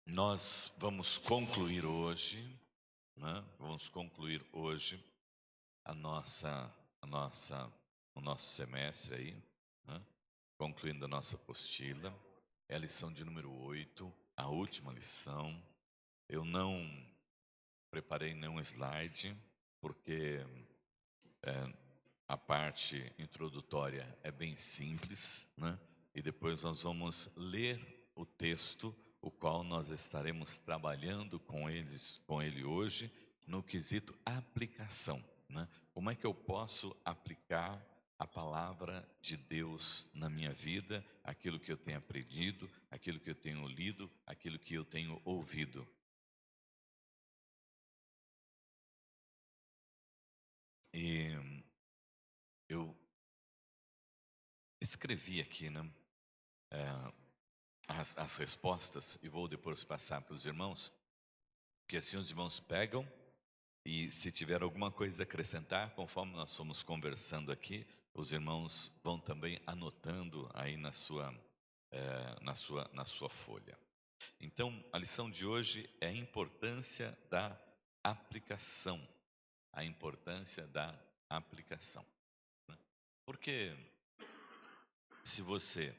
Nós vamos concluir hoje, né? Vamos concluir hoje a nossa, a nossa, o nosso semestre aí, né? Concluindo a nossa apostila. É a lição de número 8, a última lição. Eu não preparei nenhum slide, porque a parte introdutória é bem simples, né? E depois nós vamos ler o texto, o qual nós estaremos trabalhando com ele hoje, no quesito aplicação, né? Como é que eu posso aplicar a palavra de Deus na minha vida, aquilo que eu tenho aprendido, aquilo que eu tenho lido, aquilo que eu tenho ouvido. E eu escrevi aqui, né? As respostas e vou depois passar para os irmãos, que assim os irmãos pegam e se tiver alguma coisa a acrescentar, conforme nós fomos conversando aqui, os irmãos vão também anotando aí na sua folha. Então, a lição de hoje é a importância da aplicação, a importância da aplicação, né? Porque se você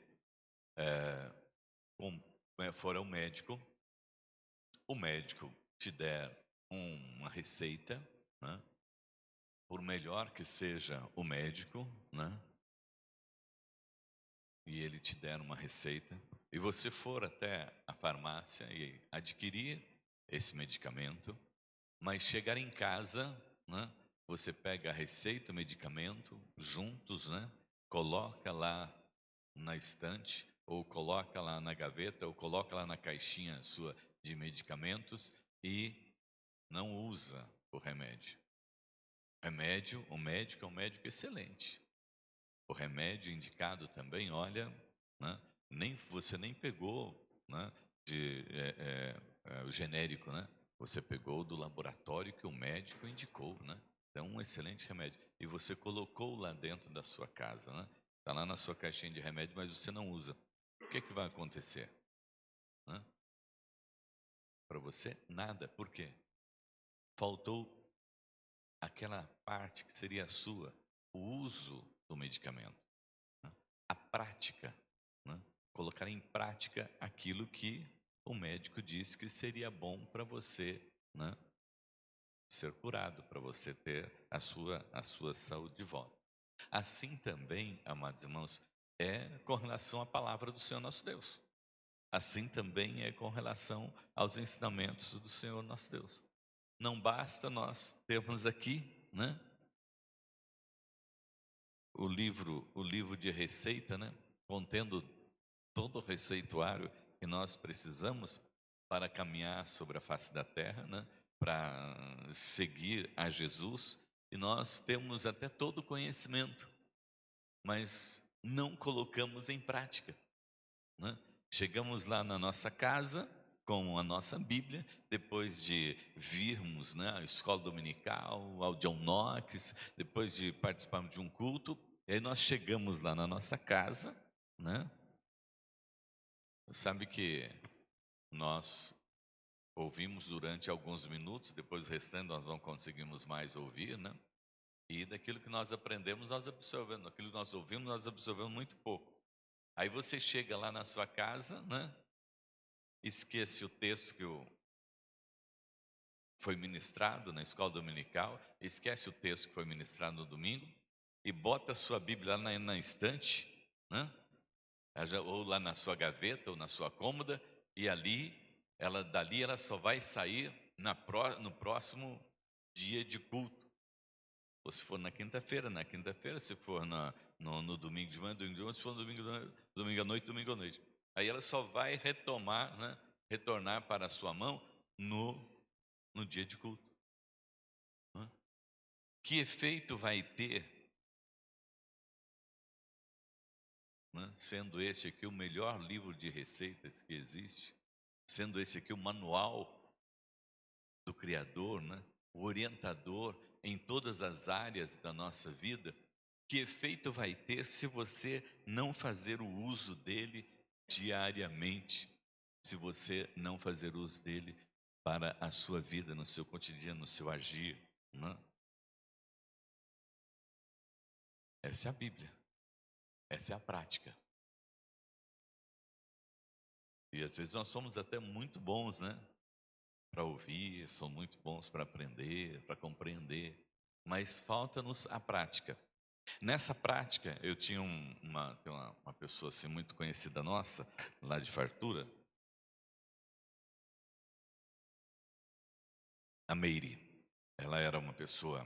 com- for ao médico, o médico te der uma receita, né? Por melhor que seja o médico, né? E ele te der uma receita, e você for até a farmácia e adquirir esse medicamento, mas chegar em casa, né? Você pega a receita, o medicamento, juntos, né? Coloca lá na estante, ou coloca lá na gaveta, ou coloca lá na caixinha sua de medicamentos e não usa o remédio. O médico é um médico excelente. O remédio indicado também, olha, né, você nem pegou, né, o genérico, né? Você pegou do laboratório que o médico indicou, né? Então, um excelente remédio. E você colocou lá dentro da sua casa, né? Está lá na sua caixinha de remédio, mas você não usa. O que vai acontecer? Né? Para você, nada. Por quê? Faltou aquela parte que seria a sua, o uso do medicamento, né? A prática, né? Colocar em prática aquilo que o médico disse que seria bom para você, né? Ser curado, para você ter a sua saúde de volta. Assim também, amados irmãos, é com relação à palavra do Senhor nosso Deus. Assim também é com relação aos ensinamentos do Senhor nosso Deus. Não basta nós termos aqui, né, o livro de receita, né, contendo todo o receituário que nós precisamos para caminhar sobre a face da terra, né, para seguir a Jesus, e nós temos até todo o conhecimento, mas não colocamos em prática, né? Chegamos lá na nossa casa com a nossa Bíblia, depois de virmos, né, à escola dominical, ao John Knox, depois de participarmos de um culto, e aí nós chegamos lá na nossa casa, né? Sabe que nós ouvimos durante alguns minutos, depois o restante nós não conseguimos mais ouvir, né? E daquilo que nós aprendemos, nós absorvemos, daquilo que nós ouvimos, nós absorvemos muito pouco. Aí você chega lá na sua casa, né? Esquece o texto que foi ministrado na escola dominical, esquece o texto que foi ministrado no domingo e bota a sua Bíblia lá na estante, né? Ou lá na sua gaveta ou na sua cômoda, e dali ela só vai sair no próximo dia de culto. Ou se for na quinta-feira, se for no domingo de manhã, domingo de manhã, se for no domingo à noite, domingo à noite. Aí ela só vai retomar, né, retornar para a sua mão no dia de culto, né? Que efeito vai ter, né, sendo esse aqui o melhor livro de receitas que existe, sendo esse aqui o manual do Criador, né, o orientador em todas as áreas da nossa vida? Que efeito vai ter se você não fazer o uso dele diariamente? se você não fazer uso dele para a sua vida, no seu cotidiano, no seu agir, né? Essa é a Bíblia, essa é a prática. E às vezes nós somos até muito bons, né? Para ouvir, somos muito bons para aprender, para compreender, mas falta-nos a prática. Nessa prática, eu tinha tem uma pessoa assim muito conhecida nossa, lá de Fartura, a Meire. Ela era uma pessoa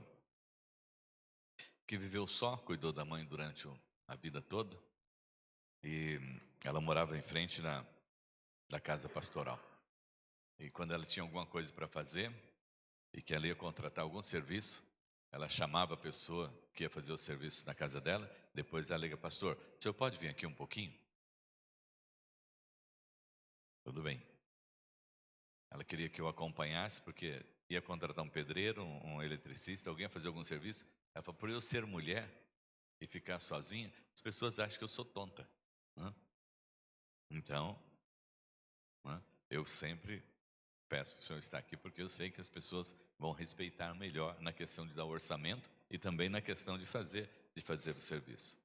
que viveu só, cuidou da mãe durante a vida toda, e ela morava em frente da casa pastoral. E quando ela tinha alguma coisa para fazer, e que ela ia contratar algum serviço, ela chamava a pessoa que ia fazer o serviço na casa dela, depois ela liga: pastor, o senhor pode vir aqui um pouquinho? Tudo bem. Ela queria que eu acompanhasse, porque ia contratar um pedreiro, um eletricista, alguém a fazer algum serviço. Ela falou: por eu ser mulher e ficar sozinha, as pessoas acham que eu sou tonta, né? Então, né, eu sempre peço para o senhor estar aqui, porque eu sei que as pessoas vão respeitar melhor na questão de dar orçamento e também na questão de fazer o serviço.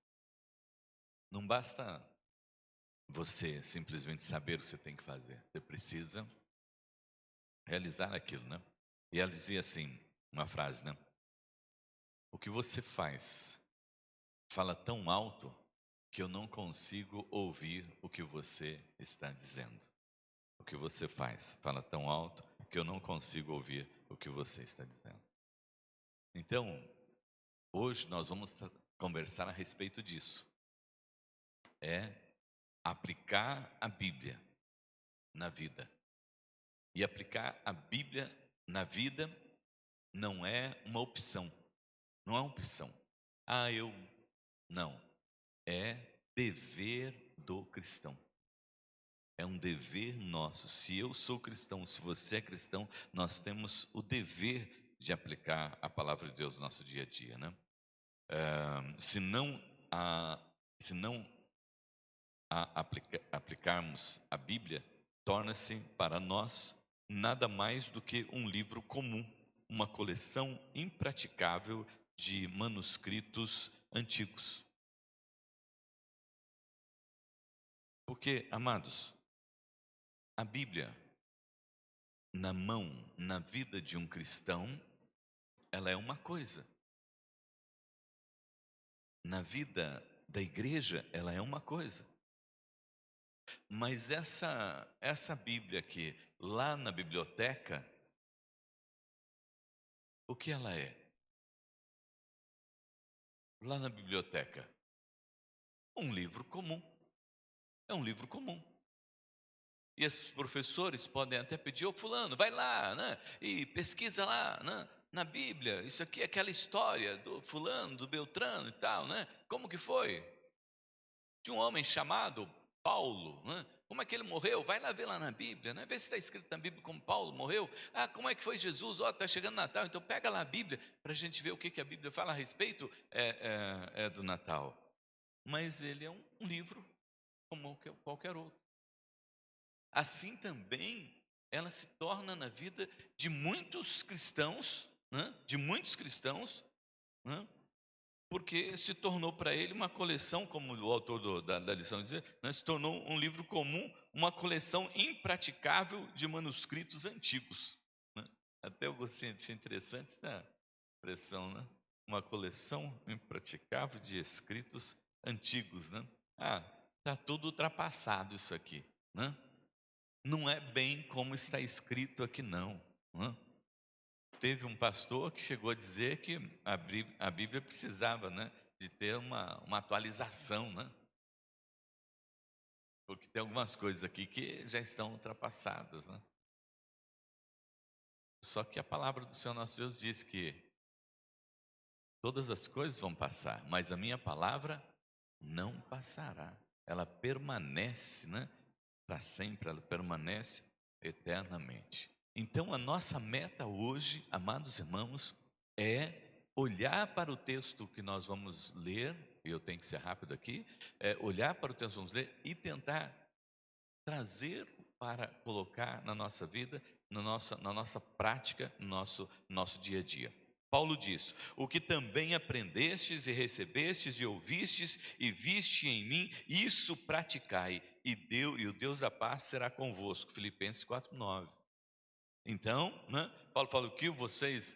Não basta você simplesmente saber o que você tem que fazer, você precisa realizar aquilo, né? E ela dizia assim, uma frase, né? O que você faz fala tão alto que eu não consigo ouvir o que você está dizendo. O que você faz fala tão alto que eu não consigo ouvir o que você está dizendo. Então, hoje nós vamos conversar a respeito disso. É aplicar a Bíblia na vida. E aplicar a Bíblia na vida não é uma opção. Não é uma opção. Ah, eu. Não. É dever do cristão. É um dever nosso. Se eu sou cristão, se você é cristão, nós temos o dever de aplicar a palavra de Deus no nosso dia a dia, né? Se não, a, se não aplicarmos a Bíblia, torna-se para nós nada mais do que um livro comum, uma coleção impraticável de manuscritos antigos. Porque, amados, a Bíblia na mão, na vida de um cristão, ela é uma coisa. Na vida da igreja, ela é uma coisa. Mas essa Bíblia aqui, lá na biblioteca, o que ela é? Lá na biblioteca, um livro comum. É um livro comum. E esses professores podem até pedir: ô fulano, vai lá, né? E pesquisa lá, né? Na Bíblia, isso aqui é aquela história do fulano, do Beltrano e tal, né? Como que foi? De um homem chamado Paulo, né? Como é que ele morreu? Vai lá ver lá na Bíblia, né? Vê se está escrito na Bíblia como Paulo morreu. Ah, como é que foi Jesus? Ó, está chegando Natal, então pega lá a Bíblia para a gente ver o que a Bíblia fala a respeito do Natal. Mas ele é um livro como qualquer outro. Assim também ela se torna na vida de muitos cristãos, né? De muitos cristãos, né? Porque se tornou para ele uma coleção, como o autor da lição dizia, né? Se tornou um livro comum, uma coleção impraticável de manuscritos antigos, né? Até eu gostei, achei interessante essa expressão, né? Uma coleção impraticável de escritos antigos, né? Ah, está tudo ultrapassado isso aqui, né? Não é bem como está escrito aqui, não, né? Teve um pastor que chegou a dizer que a Bíblia precisava, né, de ter uma atualização, né? Porque tem algumas coisas aqui que já estão ultrapassadas, né? Só que a palavra do Senhor nosso Deus diz que todas as coisas vão passar, mas a minha palavra não passará. Ela permanece, né, para sempre, ela permanece eternamente. Então, a nossa meta hoje, amados irmãos, é olhar para o texto que nós vamos ler, e eu tenho que ser rápido aqui, olhar para o texto que vamos ler e tentar trazer para colocar na nossa vida, na nossa prática, no nosso dia a dia. Paulo diz: o que também aprendestes e recebestes e ouvistes e viste em mim, isso praticai, e o Deus da paz será convosco. Filipenses 4:9. Então, né, Paulo fala: o que vocês,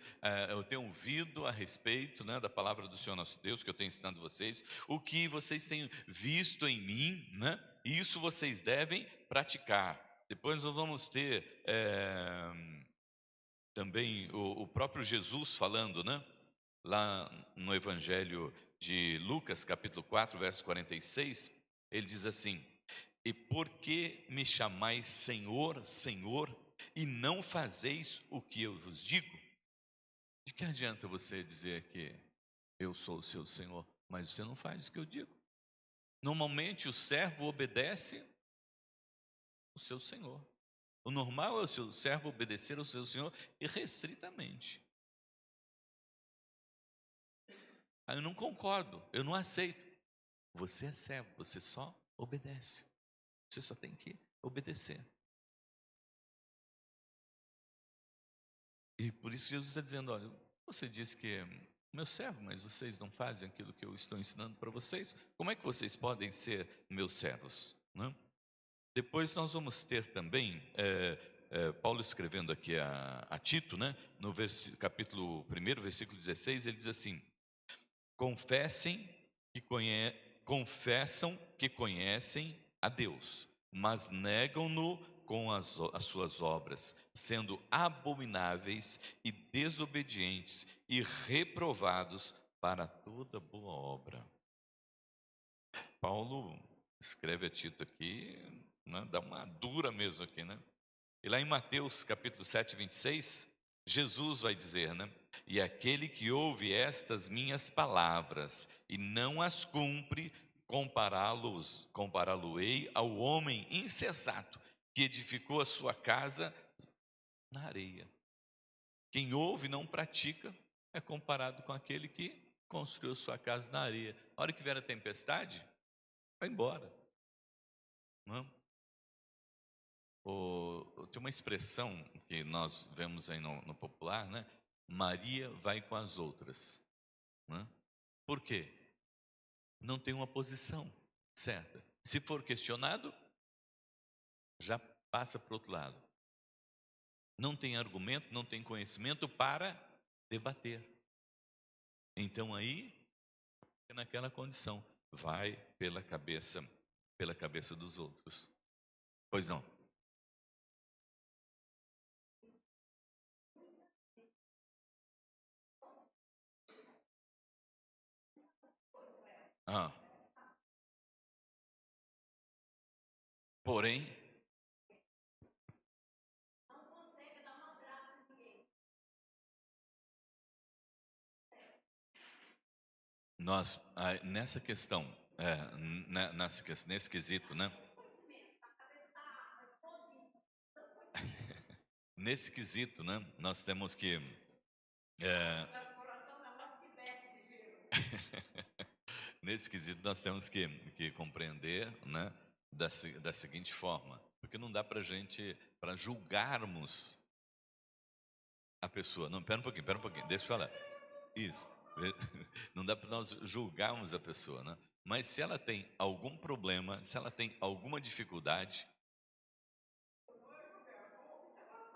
eu tenho ouvido a respeito, né, da palavra do Senhor nosso Deus, que eu tenho ensinado vocês, o que vocês têm visto em mim, né, isso vocês devem praticar. Depois nós vamos ter também o próprio Jesus falando, né, lá no Evangelho de Lucas, capítulo 4, verso 46, ele diz assim: e por que me chamais Senhor, Senhor, e não fazeis o que eu vos digo? De que adianta você dizer que eu sou o seu Senhor, mas você não faz o que eu digo? Normalmente o servo obedece o seu Senhor. O normal é o seu servo obedecer ao seu Senhor irrestritamente. Aí eu não concordo, eu não aceito. Você é servo, você só obedece. Você só tem que obedecer. E por isso Jesus está dizendo: olha, você disse que é meu servo, mas vocês não fazem aquilo que eu estou ensinando para vocês. Como é que vocês podem ser meus servos, né? Depois nós vamos ter também Paulo escrevendo aqui a Tito, né? No capítulo 1, versículo 16, ele diz assim: confessem confessam que conhecem a Deus, mas negam-no com as suas obras, sendo abomináveis e desobedientes e reprovados para toda boa obra. Paulo escreve a Tito aqui, né, dá uma dura mesmo aqui, né? E lá em Mateus capítulo 7, 26, Jesus vai dizer, né? E aquele que ouve estas minhas palavras e não as cumpre, compará-lo-ei ao homem insensato que edificou a sua casa na areia. Quem ouve e não pratica é comparado com aquele que construiu sua casa na areia. A hora que vier a tempestade, vai embora. Não? Tem uma expressão que nós vemos aí no popular, né? Maria vai com as outras, né? Por quê? Não tem uma posição certa. Se for questionado, já passa para o outro lado. Não tem argumento, não tem conhecimento para debater. Então aí, é naquela condição, vai pela cabeça dos outros. Pois não? Ah, porém, nessa questão, nesse quesito, né? Nesse quesito, né? Nós temos que é, nesse quesito nós temos que compreender, né? Da seguinte forma, porque não dá para julgarmos a pessoa. Não, pera um pouquinho, deixa eu falar. Isso. Não dá para nós julgarmos a pessoa, né? Mas se ela tem algum problema, se ela tem alguma dificuldade,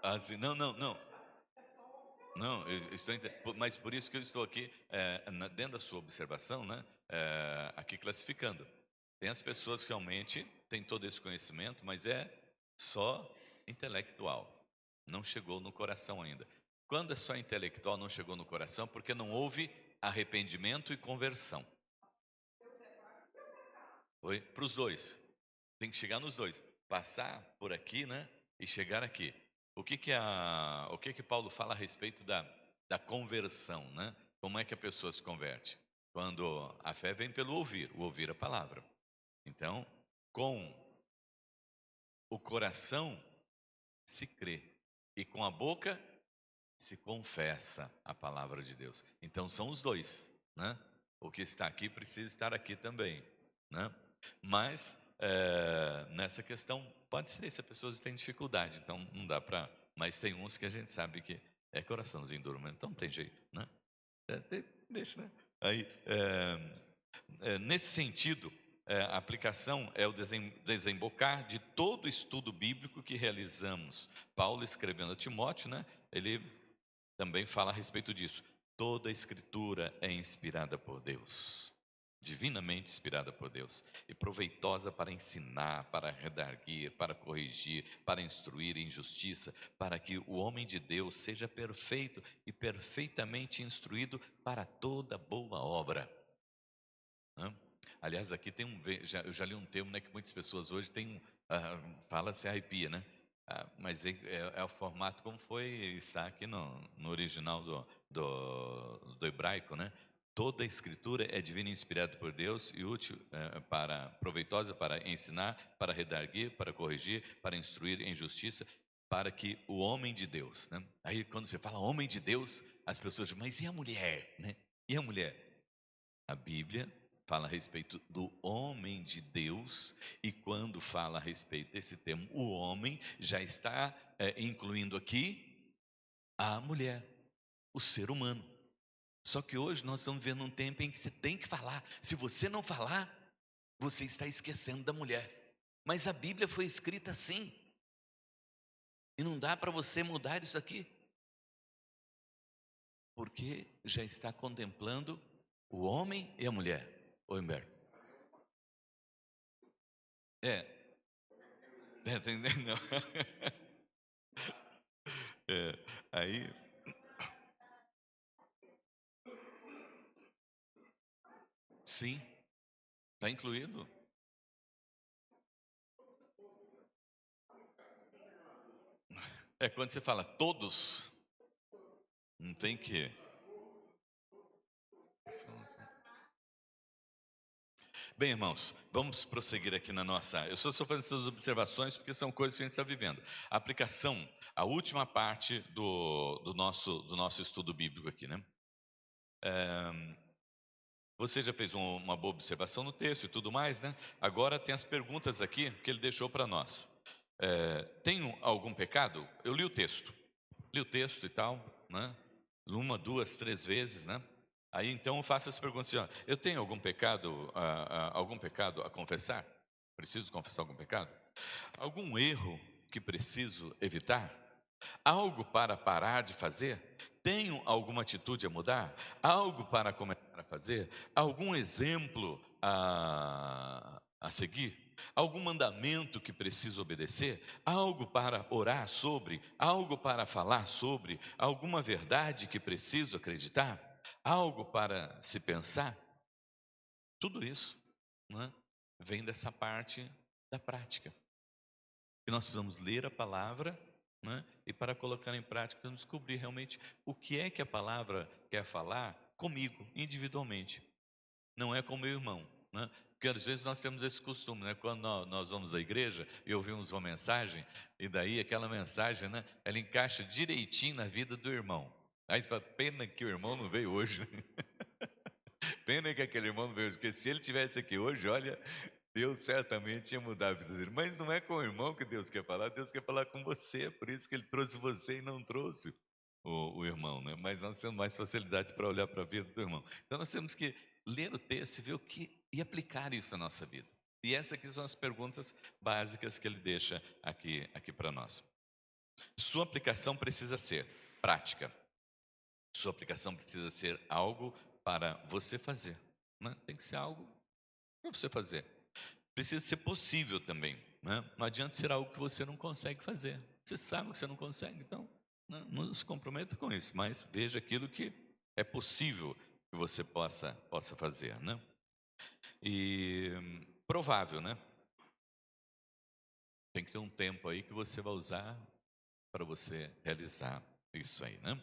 assim, não, mas por isso que eu estou aqui, dentro da sua observação, né? Aqui classificando. Tem as pessoas que realmente têm todo esse conhecimento, mas é só intelectual, não chegou no coração ainda. Quando é só intelectual, não chegou no coração, porque não houve arrependimento e conversão. Oi? Para os dois. Tem que chegar nos dois. Passar por aqui, né? E chegar aqui. O que que Paulo fala a respeito da conversão, né? Como é que a pessoa se converte? Quando a fé vem pelo ouvir, o ouvir a palavra. Então, com o coração se crê e com a boca se confessa a palavra de Deus. Então são os dois, né? O que está aqui precisa estar aqui também, né? Mas Nessa questão, pode ser se a pessoa tem dificuldade, então não dá para. Mas tem uns que a gente sabe que é coraçãozinho duro, mas então não tem jeito, né? Deixa, né? Aí, nesse sentido, a aplicação é o desembocar de todo o estudo bíblico que realizamos. Paulo escrevendo a Timóteo, né? Ele também fala a respeito disso. Toda a escritura é inspirada por Deus, divinamente inspirada por Deus, e proveitosa para ensinar, para redarguir, para corrigir, para instruir em justiça, para que o homem de Deus seja perfeito e perfeitamente instruído para toda boa obra. Né? Aliás, aqui tem eu já li um termo, né, que muitas pessoas hoje têm, fala se arrepia, né? Mas é o formato como está aqui no original do hebraico, né? Toda a escritura é divina e inspirada por Deus e útil, proveitosa para ensinar, para redarguir, para corrigir, para instruir em justiça, para que o homem de Deus, né? Aí quando você fala homem de Deus, as pessoas dizem, mas e a mulher, né? E a mulher? A Bíblia fala a respeito do homem de Deus, e quando fala a respeito desse termo, o homem, já está incluindo aqui a mulher, o ser humano. Só que hoje nós estamos vivendo um tempo em que você tem que falar. Se você não falar, você está esquecendo da mulher. Mas a Bíblia foi escrita assim, e não dá para você mudar isso aqui, porque já está contemplando o homem e a mulher. Ô, Humberto. É, tá entendendo? É, aí, sim, está incluído. É quando você fala todos, não tem que. Bem, irmãos, vamos prosseguir aqui na nossa. Eu só estou fazendo essas observações porque são coisas que a gente está vivendo. A aplicação, a última parte do nosso estudo bíblico aqui, né? Você já fez uma boa observação no texto e tudo mais, né? Agora tem as perguntas aqui que ele deixou para nós. Tenho algum pecado? Eu li o texto e tal, né? Uma, duas, três vezes, né? Aí então eu faço essa pergunta assim, ó, eu tenho algum pecado a confessar? Preciso confessar algum pecado? Algum erro que preciso evitar? Algo para parar de fazer? Tenho alguma atitude a mudar? Algo para começar a fazer? Algum exemplo a seguir? Algum mandamento que preciso obedecer? Algo para orar sobre? Algo para falar sobre? Alguma verdade que preciso acreditar? Algo para se pensar? Tudo isso, né, vem dessa parte da prática. E nós precisamos ler a palavra, né, e para colocar em prática, descobrir realmente o que é que a palavra quer falar comigo, individualmente. Não é com o meu irmão, né? Porque às vezes nós temos esse costume, né? Quando nós vamos à igreja e ouvimos uma mensagem, e daí aquela mensagem, né, ela encaixa direitinho na vida do irmão. Aí você fala, pena que o irmão não veio hoje. Pena que aquele irmão não veio hoje, porque se ele tivesse aqui hoje, olha, Deus certamente ia mudar a vida dele. Mas não é com o irmão que Deus quer falar com você, é por isso que ele trouxe você e não trouxe o irmão, né? Mas nós temos mais facilidade para olhar para a vida do irmão. Então nós temos que ler o texto e ver o que e aplicar isso na nossa vida. E essas aqui são as perguntas básicas que ele deixa aqui para nós. Sua aplicação precisa ser prática. Sua aplicação precisa ser algo para você fazer, né? Tem que ser algo para você fazer. Precisa ser possível também, né? Não adianta ser algo que você não consegue fazer. Você sabe que você não consegue, então, né, não se comprometa com isso, mas veja aquilo que é possível que você possa fazer, né? E provável, né? Tem que ter um tempo aí que você vai usar para você realizar isso aí, né?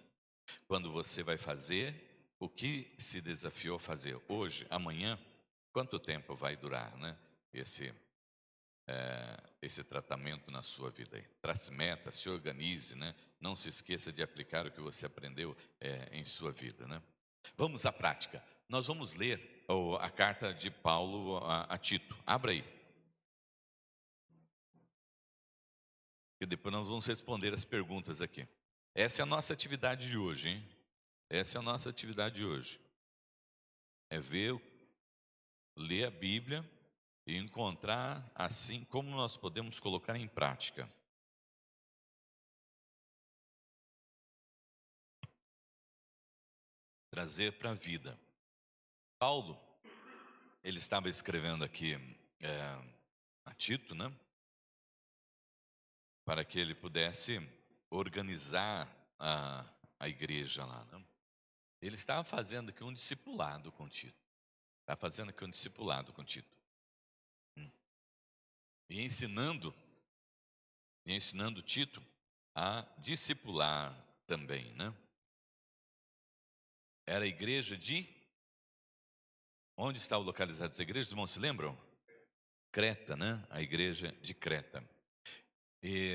Quando você vai fazer o que se desafiou a fazer hoje, amanhã, quanto tempo vai durar, né? Esse tratamento na sua vida aí. Trace meta, se organize, né? Não se esqueça de aplicar o que você aprendeu em sua vida, né? Vamos à prática. Nós vamos ler a carta de Paulo a Tito. Abra aí. E depois nós vamos responder as perguntas aqui. Essa é a nossa atividade de hoje, hein? Essa é a nossa atividade de hoje. É ver, ler a Bíblia e encontrar assim como nós podemos colocar em prática. Trazer para a vida. Paulo, ele estava escrevendo aqui a Tito, né? Para que ele pudesse organizar a igreja lá, né? Ele estava fazendo aqui um discipulado com Tito. Está fazendo aqui um discipulado com Tito. E ensinando Tito a discipular também, né? Era a igreja de... Onde está localizada essa igreja? Os irmãos se lembram? Creta, né? A igreja de Creta. E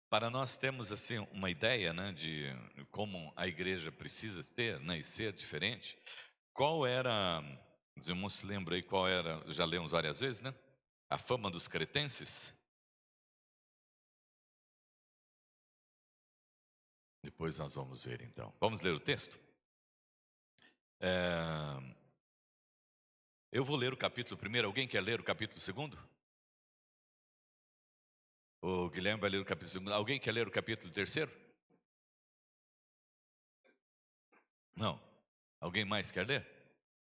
para nós termos assim uma ideia, né, de como a igreja precisa ter, né, e ser diferente, qual era... Os irmãos se lembram aí qual era... Já lemos várias vezes, né? A fama dos cretenses. Depois nós vamos ver então. Vamos ler o texto? Eu vou ler o capítulo primeiro. Alguém quer ler o capítulo segundo? O Guilherme vai ler o capítulo segundo. Alguém quer ler o capítulo terceiro? Não. Alguém mais quer ler?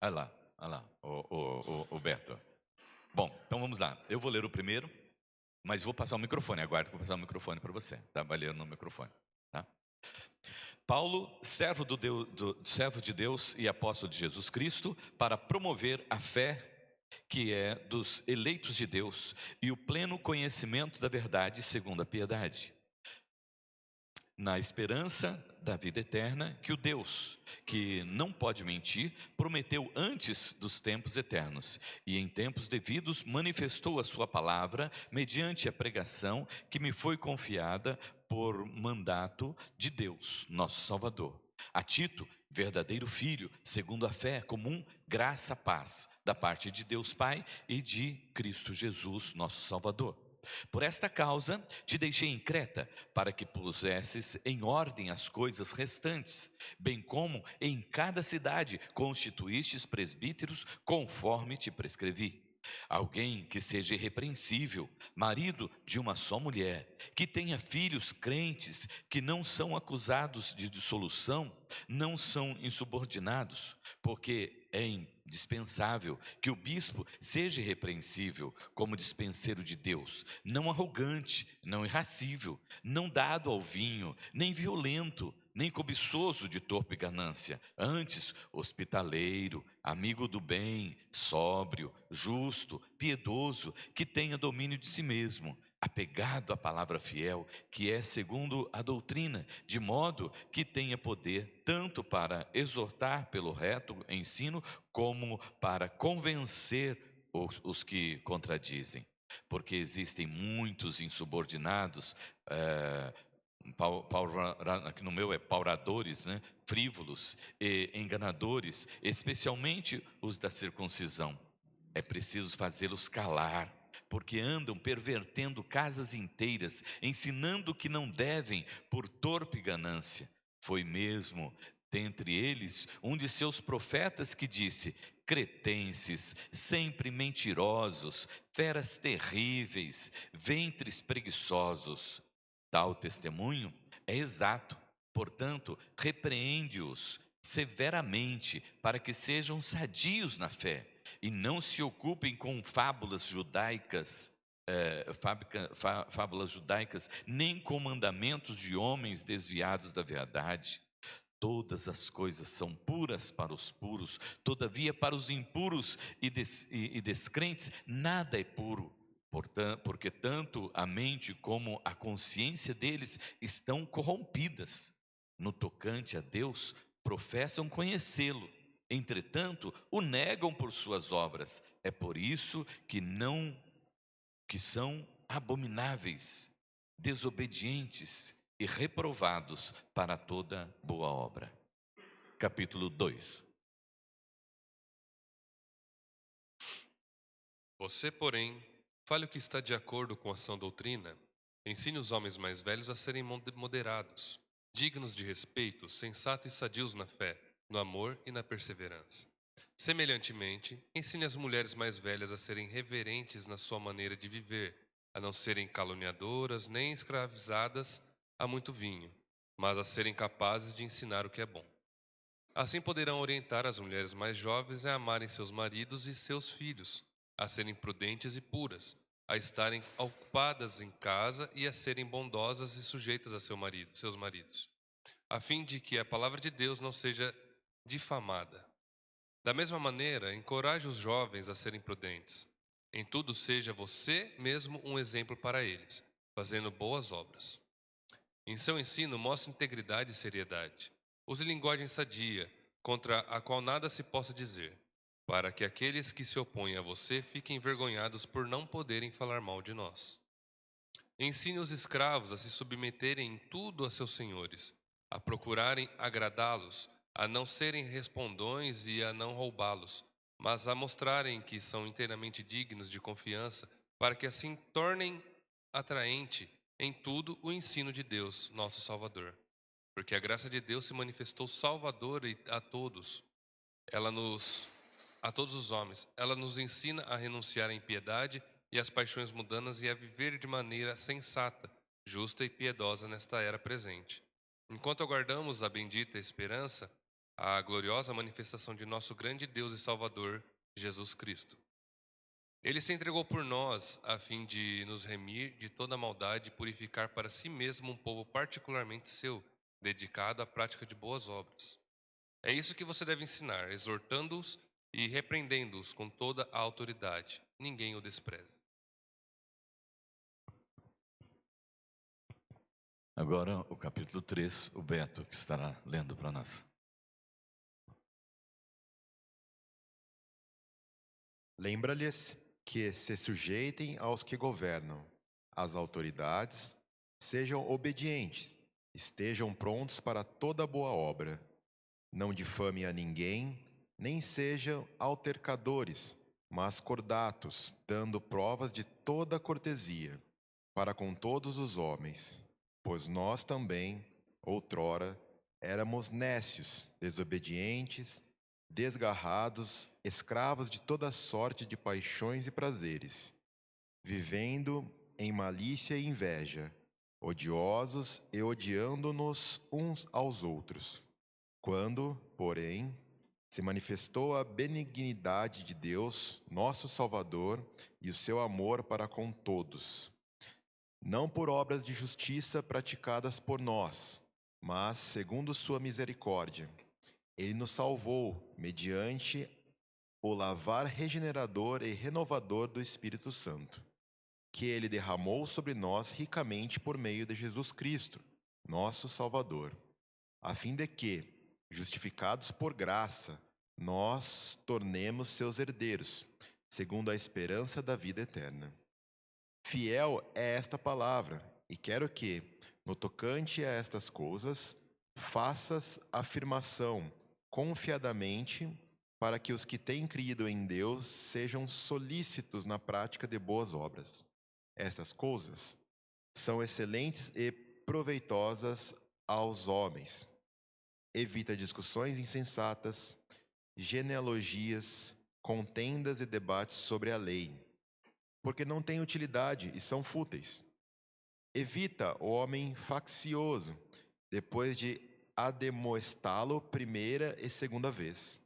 Olha lá, o Beto. Bom, então vamos lá. Eu vou ler o primeiro, mas vou passar o microfone. Aguardo que eu vou passar o microfone para você. Tá? Vai ler no microfone. Tá? Paulo, servo de Deus e apóstolo de Jesus Cristo, para promover a fé que é dos eleitos de Deus e o pleno conhecimento da verdade segundo a piedade, na esperança da vida eterna que o Deus, que não pode mentir, prometeu antes dos tempos eternos e em tempos devidos manifestou a sua palavra mediante a pregação que me foi confiada por mandato de Deus, nosso Salvador. A Tito, verdadeiro filho, segundo a fé comum, graça, paz, da parte de Deus Pai e de Cristo Jesus, nosso Salvador. Por esta causa te deixei em Creta, para que pusesses em ordem as coisas restantes, bem como em cada cidade constituístes presbíteros, conforme te prescrevi. Alguém que seja irrepreensível, marido de uma só mulher, que tenha filhos crentes, que não são acusados de dissolução, não são insubordinados, porque é indispensável que o bispo seja irrepreensível como dispenseiro de Deus, não arrogante, não irracível, não dado ao vinho, nem violento, nem cobiçoso de torpe ganância, antes hospitaleiro, amigo do bem, sóbrio, justo, piedoso, que tenha domínio de si mesmo, apegado à palavra fiel, que é segundo a doutrina, de modo que tenha poder tanto para exortar pelo reto ensino, como para convencer os que contradizem. Porque existem muitos insubordinados, aqui no meu é pauradores, né? Frívolos e enganadores, especialmente os da circuncisão. É preciso fazê-los calar, porque andam pervertendo casas inteiras, ensinando o que não devem por torpe ganância. Foi mesmo dentre eles um de seus profetas que disse: cretenses, sempre mentirosos, feras terríveis, ventres preguiçosos. Tal testemunho é exato, portanto, repreende-os severamente para que sejam sadios na fé e não se ocupem com fábulas judaicas, fábulas judaicas, nem com mandamentos de homens desviados da verdade. Todas as coisas são puras para os puros, todavia para os impuros e descrentes nada é puro. Portanto, porque tanto a mente como a consciência deles estão corrompidas. No tocante a Deus, professam conhecê-lo, entretanto, o negam por suas obras. É por isso que são abomináveis, desobedientes e reprovados para toda boa obra. Capítulo 2. Você, porém, fale o que está de acordo com a sã doutrina, Ensine os homens mais velhos a serem moderados, dignos de respeito, sensatos e sadios na fé, no amor e na perseverança. Semelhantemente, ensine as mulheres mais velhas a serem reverentes na sua maneira de viver, a não serem caluniadoras nem escravizadas a muito vinho, mas a serem capazes de ensinar o que é bom. Assim poderão orientar as mulheres mais jovens a amarem seus maridos e seus filhos, a serem prudentes e puras, a estarem ocupadas em casa e a serem bondosas e sujeitas a seus maridos, a fim de que a palavra de Deus não seja difamada. Da mesma maneira, encoraje os jovens a serem prudentes. Em tudo seja você mesmo um exemplo para eles, fazendo boas obras. Em seu ensino, mostre integridade e seriedade. Use linguagem sadia, contra a qual nada se possa dizer, para que aqueles que se opõem a você fiquem envergonhados por não poderem falar mal de nós. Ensine os escravos a se submeterem em tudo a seus senhores, a procurarem agradá-los, a não serem respondões e a não roubá-los, mas a mostrarem que são inteiramente dignos de confiança, para que assim tornem atraente em tudo o ensino de Deus, nosso Salvador. Porque a graça de Deus se manifestou salvadora a todos os homens. Ela nos ensina a renunciar à impiedade e às paixões mundanas e a viver de maneira sensata, justa e piedosa nesta era presente. Enquanto aguardamos a bendita esperança, a gloriosa manifestação de nosso grande Deus e Salvador, Jesus Cristo. Ele se entregou por nós a fim de nos remir de toda maldade e purificar para si mesmo um povo particularmente seu, dedicado à prática de boas obras. É isso que você deve ensinar, exortando-os e repreendendo-os com toda a autoridade. Ninguém o despreze. Agora, o capítulo 3, o Beto, que estará lendo para nós. Lembra-lhes que se sujeitem aos que governam, às autoridades, sejam obedientes, estejam prontos para toda boa obra. Não difamem a ninguém, nem sejam altercadores, mas cordatos, dando provas de toda cortesia, para com todos os homens. Pois nós também, outrora, éramos nécios, desobedientes, desgarrados, escravos de toda sorte de paixões e prazeres, vivendo em malícia e inveja, odiosos e odiando-nos uns aos outros. Quando, porém, se manifestou a benignidade de Deus, nosso Salvador, e o seu amor para com todos, não por obras de justiça praticadas por nós, mas segundo sua misericórdia, ele nos salvou mediante o lavar regenerador e renovador do Espírito Santo, que ele derramou sobre nós ricamente por meio de Jesus Cristo, nosso Salvador, a fim de que, justificados por graça, nós tornemos seus herdeiros, segundo a esperança da vida eterna. Fiel é esta palavra, e quero que, no tocante a estas coisas, faças afirmação confiadamente, para que os que têm crido em Deus sejam solícitos na prática de boas obras. Estas coisas são excelentes e proveitosas aos homens. Evita discussões insensatas, genealogias, contendas e debates sobre a lei, porque não têm utilidade e são fúteis. Evita o homem faccioso, depois de ademoestá-lo primeira e segunda vez,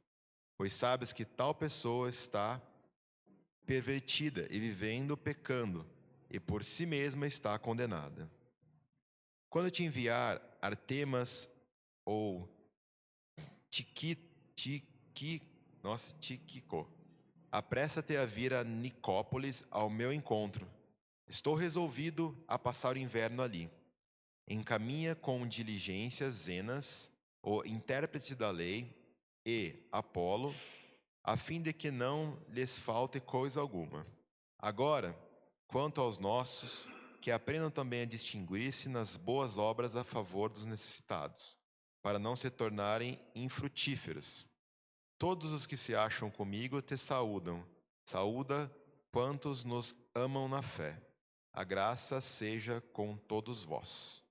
pois sabes que tal pessoa está pervertida e vivendo pecando, e por si mesma está condenada. Quando te enviar Artemas ou Tíquico, apressa-te a vir a Nicópolis ao meu encontro. Estou resolvido a passar o inverno ali. Encaminha com diligência Zenas, o intérprete da lei, e Apolo, a fim de que não lhes falte coisa alguma. Agora, quanto aos nossos, que aprendam também a distinguir-se nas boas obras a favor dos necessitados, para não se tornarem infrutíferos. Todos os que se acham comigo te saúdam. Saúda quantos nos amam na fé. A graça seja com todos vós.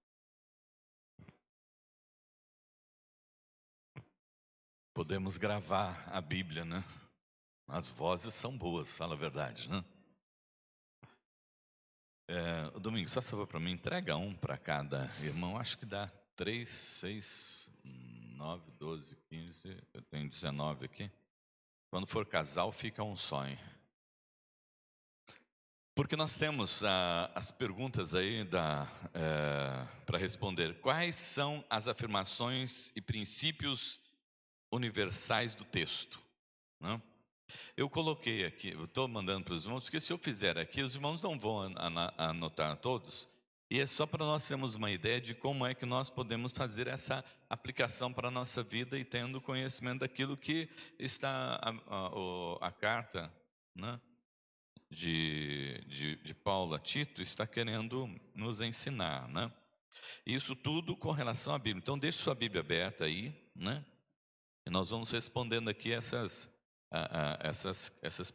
Podemos gravar a Bíblia, né? As vozes são boas, fala a verdade, né? Domingos, só salva para mim, entrega um para cada irmão. Acho que dá 3, 6, 9, 12, 15. Eu tenho 19 aqui. Quando for casal, fica um só, hein? Porque nós temos as perguntas aí para responder. Quais são as afirmações e princípios universais do texto? Né? Eu coloquei aqui, eu estou mandando para os irmãos, porque se eu fizer aqui, os irmãos não vão anotar todos. E é só para nós termos uma ideia de como é que nós podemos fazer essa aplicação para a nossa vida e tendo conhecimento daquilo que está a carta, né, de Paulo a Tito está querendo nos ensinar, né? Isso tudo com relação à Bíblia. Então deixe sua Bíblia aberta aí, né? E nós vamos respondendo aqui essas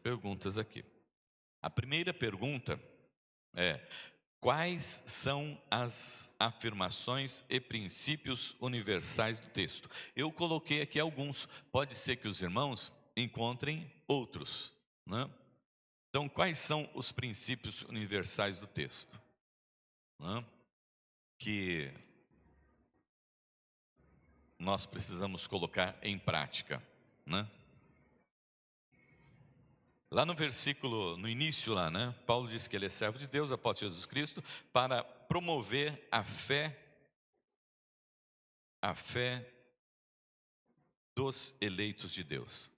perguntas aqui. A primeira pergunta é: quais são as afirmações e princípios universais do texto? Eu coloquei aqui alguns, pode ser que os irmãos encontrem outros, né? Então, quais são os princípios universais do texto, né, que nós precisamos colocar em prática, né? Lá no versículo, no início lá, né? Paulo diz que ele é servo de Deus, apóstolo de Jesus Cristo, para promover a fé dos eleitos de Deus.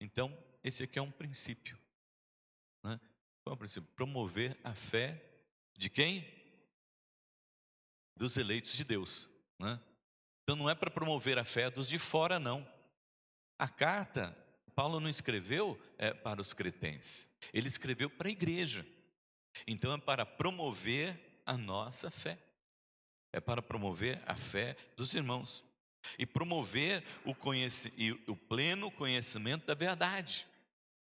Então, esse aqui é um princípio, né? Qual é o princípio? Promover a fé de quem? Dos eleitos de Deus, né? Então não é para promover a fé dos de fora, não. A carta, Paulo não escreveu para os cretenses, ele escreveu para a igreja. Então é para promover a nossa fé, é para promover a fé dos irmãos e promover o pleno conhecimento da verdade.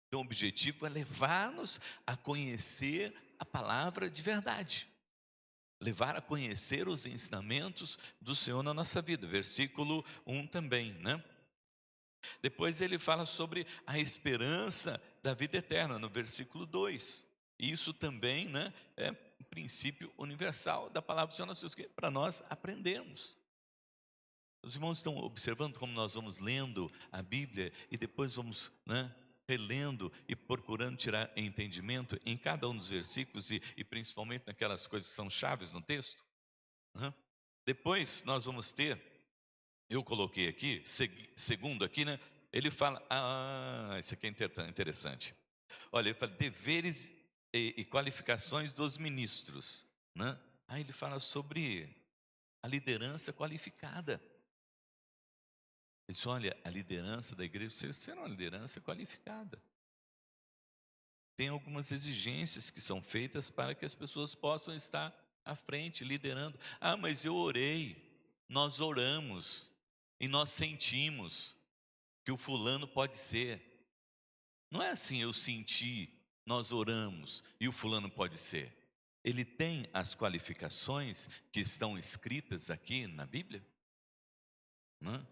Então o objetivo é levar-nos a conhecer a palavra de verdade, levar a conhecer os ensinamentos do Senhor na nossa vida. Versículo 1 também, né? Depois ele fala sobre a esperança da vida eterna, no versículo 2. Isso também, né, é um princípio universal da palavra do Senhor nosso Deus, que é para nós aprendermos. Os irmãos estão observando como nós vamos lendo a Bíblia e depois vamos, né, relendo e procurando tirar entendimento em cada um dos versículos e principalmente naquelas coisas que são chaves no texto, né? Depois nós vamos ter, eu coloquei aqui, segundo aqui, né? Ele fala, isso aqui é interessante. Olha, ele fala deveres e qualificações dos ministros, né? Aí ele fala sobre a liderança qualificada. Ele diz, olha, a liderança da igreja precisa ser uma liderança qualificada. Tem algumas exigências que são feitas para que as pessoas possam estar à frente, liderando. Mas eu orei, nós oramos, e nós sentimos que o fulano pode ser. Não é assim, eu senti, nós oramos e o fulano pode ser. Ele tem as qualificações que estão escritas aqui na Bíblia? Não?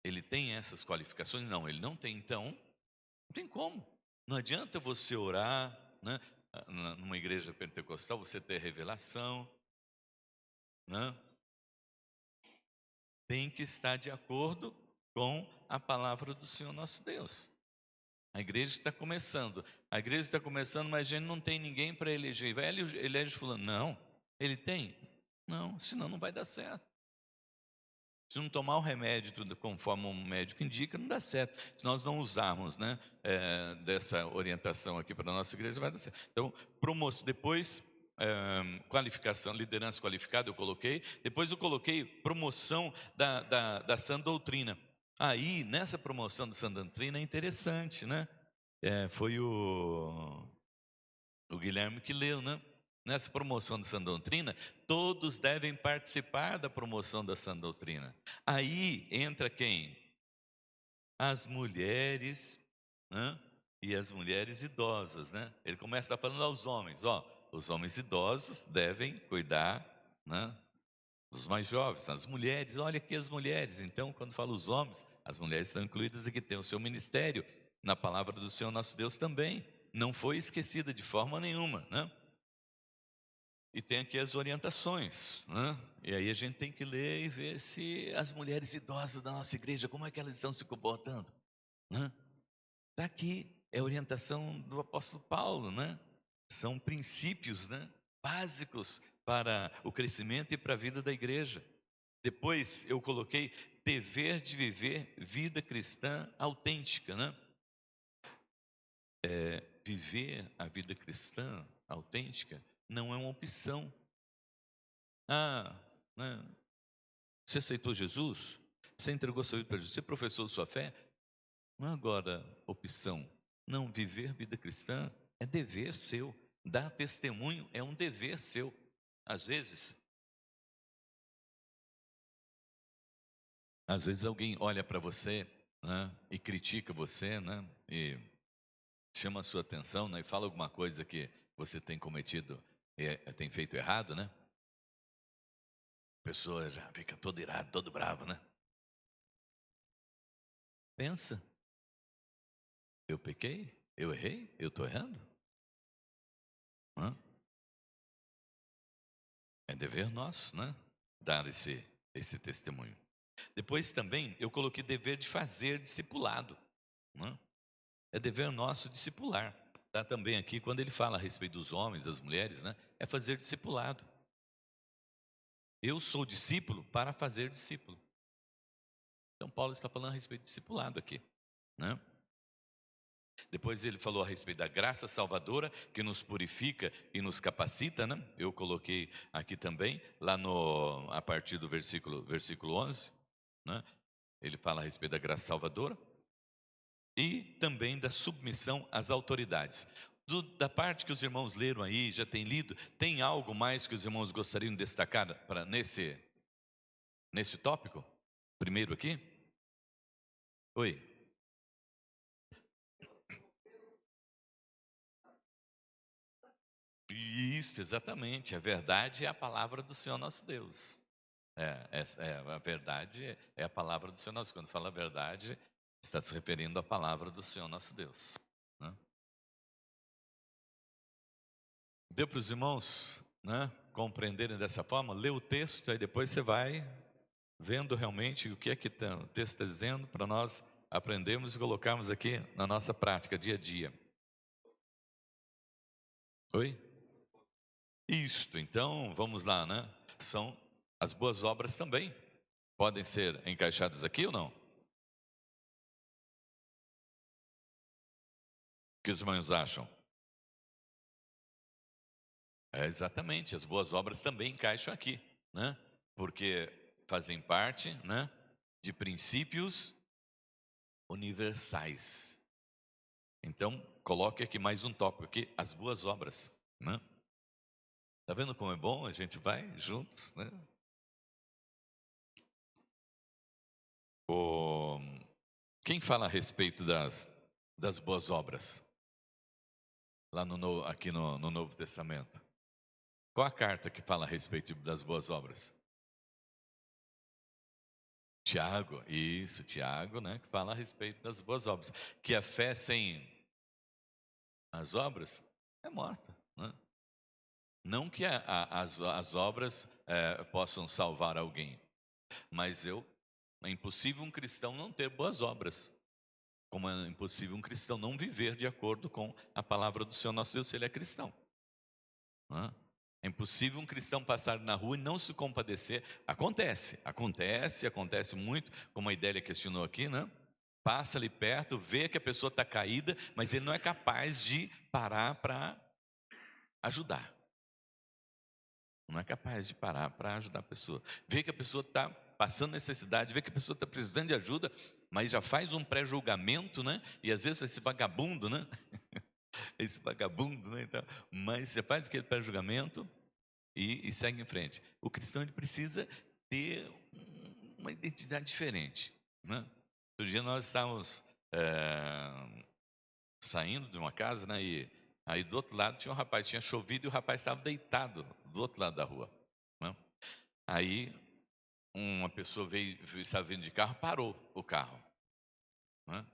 Ele tem essas qualificações? Não, ele não tem. Então, não tem como. Não adianta você orar, né, numa igreja pentecostal, você ter revelação, né? Tem que estar de acordo com a palavra do Senhor nosso Deus. A igreja está começando, mas a gente não tem ninguém para eleger. Vai elege fulano. Não, ele tem? Não, senão não vai dar certo. Se não tomar o remédio tudo conforme o médico indica, não dá certo. Se nós não usarmos, né, dessa orientação aqui para a nossa igreja, vai dar certo. Então, depois, qualificação, liderança qualificada, eu coloquei. Depois eu coloquei promoção da sã doutrina. Aí, nessa promoção da sã doutrina é interessante, né? Foi o Guilherme que leu, né? Nessa promoção da sã doutrina, todos devem participar da promoção da sã doutrina. Aí entra quem? As mulheres, né? E as mulheres idosas, né? Ele começa a falando aos homens, os homens idosos devem cuidar, né, dos mais jovens. As mulheres, olha aqui as mulheres. Então, quando falo os homens, as mulheres estão incluídas aqui, tem o seu ministério na palavra do Senhor nosso Deus também. Não foi esquecida de forma nenhuma, né? E tem aqui as orientações, né? E aí a gente tem que ler e ver se as mulheres idosas da nossa igreja, como é que elas estão se comportando, né? Está aqui, é a orientação do apóstolo Paulo, né? São princípios, né, básicos para o crescimento e para a vida da igreja. Depois eu coloquei dever de viver vida cristã autêntica, né? Viver a vida cristã autêntica não é uma opção. Ah, né? Você aceitou Jesus? Você entregou sua vida para Jesus? Você professou sua fé? Não é agora opção. Não, viver vida cristã é dever seu. Dar testemunho é um dever seu. Às vezes alguém olha para você, né, e critica você, né, e chama a sua atenção, né, e fala alguma coisa que você tem cometido, tem feito errado, né? A pessoa já fica todo irado, todo bravo, né? Pensa, eu pequei? Eu errei? Eu estou errando? Hã? É dever nosso, né? Dar esse testemunho. Depois também eu coloquei dever de fazer discipulado, né? É dever nosso discipular. Está também aqui quando ele fala a respeito dos homens, das mulheres, né? É fazer discipulado. Eu sou discípulo para fazer discípulo. Então Paulo está falando a respeito de discipulado aqui, né? Depois ele falou a respeito da graça salvadora que nos purifica e nos capacita, né? Eu coloquei aqui também, lá a partir do versículo 11, né? Ele fala a respeito da graça salvadora e também da submissão às autoridades. Da parte que os irmãos leram aí, já tem lido, tem algo mais que os irmãos gostariam de destacar nesse tópico? Primeiro aqui? Oi. Isso, exatamente. A verdade é a palavra do Senhor nosso Deus. A verdade é a palavra do Senhor nosso. Quando fala a verdade, está se referindo à palavra do Senhor nosso Deus, né? Deu para os irmãos, né, compreenderem dessa forma? Lê o texto, aí depois você vai vendo realmente o que é que o texto está dizendo para nós aprendermos e colocarmos aqui na nossa prática, dia a dia. Oi? Isto, então, vamos lá, né? São as boas obras também. Podem ser encaixadas aqui ou não? O que os irmãos acham? Exatamente, as boas obras também encaixam aqui, né? Porque fazem parte, né, de princípios universais. Então, coloque aqui mais um tópico aqui, as boas obras, né? Tá vendo como é bom? A gente vai juntos, né? Quem fala a respeito das boas obras? Lá aqui no Novo Testamento. Qual a carta que fala a respeito das boas obras? Tiago, isso, Tiago, né? Que fala a respeito das boas obras. Que a fé sem as obras é morta, né? Não que as obras possam salvar alguém, mas é impossível um cristão não ter boas obras. Como é impossível um cristão não viver de acordo com a palavra do Senhor nosso Deus, se ele é cristão, né? É impossível um cristão passar na rua e não se compadecer. Acontece muito, como a Idélia questionou aqui, né? Passa ali perto, vê que a pessoa está caída, mas ele não é capaz de parar para ajudar. Não é capaz de parar para ajudar a pessoa. Vê que a pessoa está passando necessidade, vê que a pessoa está precisando de ajuda, mas já faz um pré-julgamento, né? E às vezes esse vagabundo, né? Esse vagabundo, né? Então, mas você faz aquele pré-julgamento e segue em frente. O cristão ele precisa ter uma identidade diferente, né? Outro dia nós estávamos saindo de uma casa, né? Aí do outro lado tinha um rapaz, tinha chovido e o rapaz estava deitado do outro lado da rua, né? Aí uma pessoa estava vindo de carro, parou o carro, né?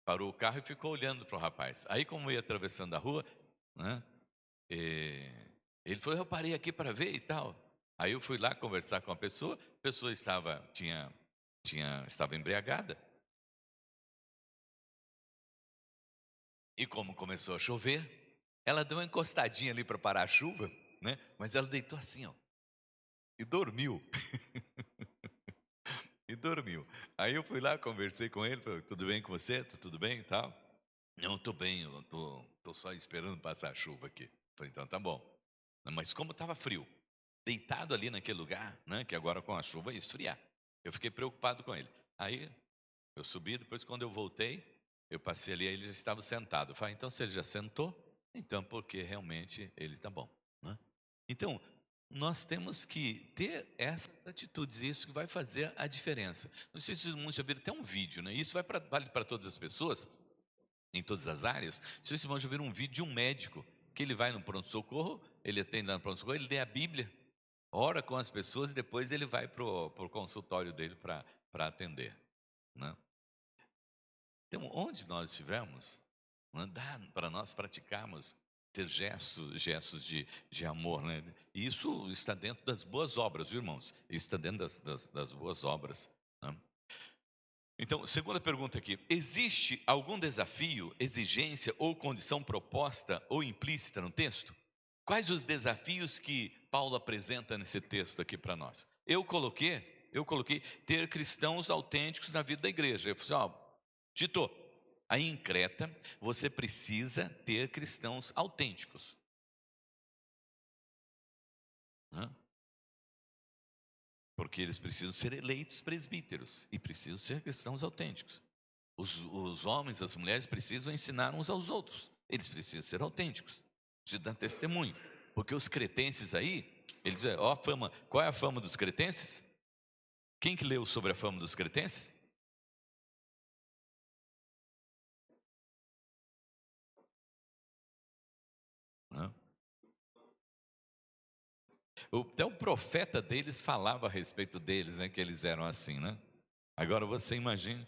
Parou o carro e ficou olhando para o rapaz. Aí como ia atravessando a rua, né? Ele falou, eu parei aqui para ver e tal. Aí eu fui lá conversar com a pessoa estava embriagada. E como começou a chover, ela deu uma encostadinha ali para parar a chuva, né? Mas ela deitou assim, ó, e dormiu. E dormiu. Aí eu fui lá, conversei com ele, falei, tudo bem com você? Tá tudo bem e tal? Não, estou bem, eu tô só esperando passar a chuva aqui. Falei, então tá bom. Mas como estava frio, deitado ali naquele lugar, né? Que agora com a chuva ia esfriar. Eu fiquei preocupado com ele. Aí eu subi, depois quando eu voltei, eu passei ali, aí ele já estava sentado. Eu falei, então se ele já sentou, então porque realmente ele está bom, né? Então, nós temos que ter essas atitudes, e isso que vai fazer a diferença. Não sei se os irmãos já viram até um vídeo, né? Isso vale para todas as pessoas, em todas as áreas. Se os irmãos já viram um vídeo de um médico, que ele vai no pronto-socorro, ele atende lá no pronto-socorro, ele lê a Bíblia, ora com as pessoas e depois ele vai para o consultório dele para atender, né? Então, onde nós estivermos, dá para nós praticarmos, ter gestos de amor, né? E isso está dentro das boas obras, viu, irmãos? Isso está dentro das boas obras, né? Então, segunda pergunta aqui: existe algum desafio, exigência ou condição proposta ou implícita no texto? Quais os desafios que Paulo apresenta nesse texto aqui para nós? Eu coloquei ter cristãos autênticos na vida da igreja. Eu falei assim, ó, Tito, aí em Creta você precisa ter cristãos autênticos, né? Porque eles precisam ser eleitos presbíteros e precisam ser cristãos autênticos. Os homens, as mulheres precisam ensinar uns aos outros. Eles precisam ser autênticos, precisam dar testemunho. Porque os cretenses aí, eles dizem, ó, fama, qual é a fama dos cretenses? Quem que leu sobre a fama dos cretenses? Né? Até o profeta deles falava a respeito deles, né, que eles eram assim, né? Agora você imagine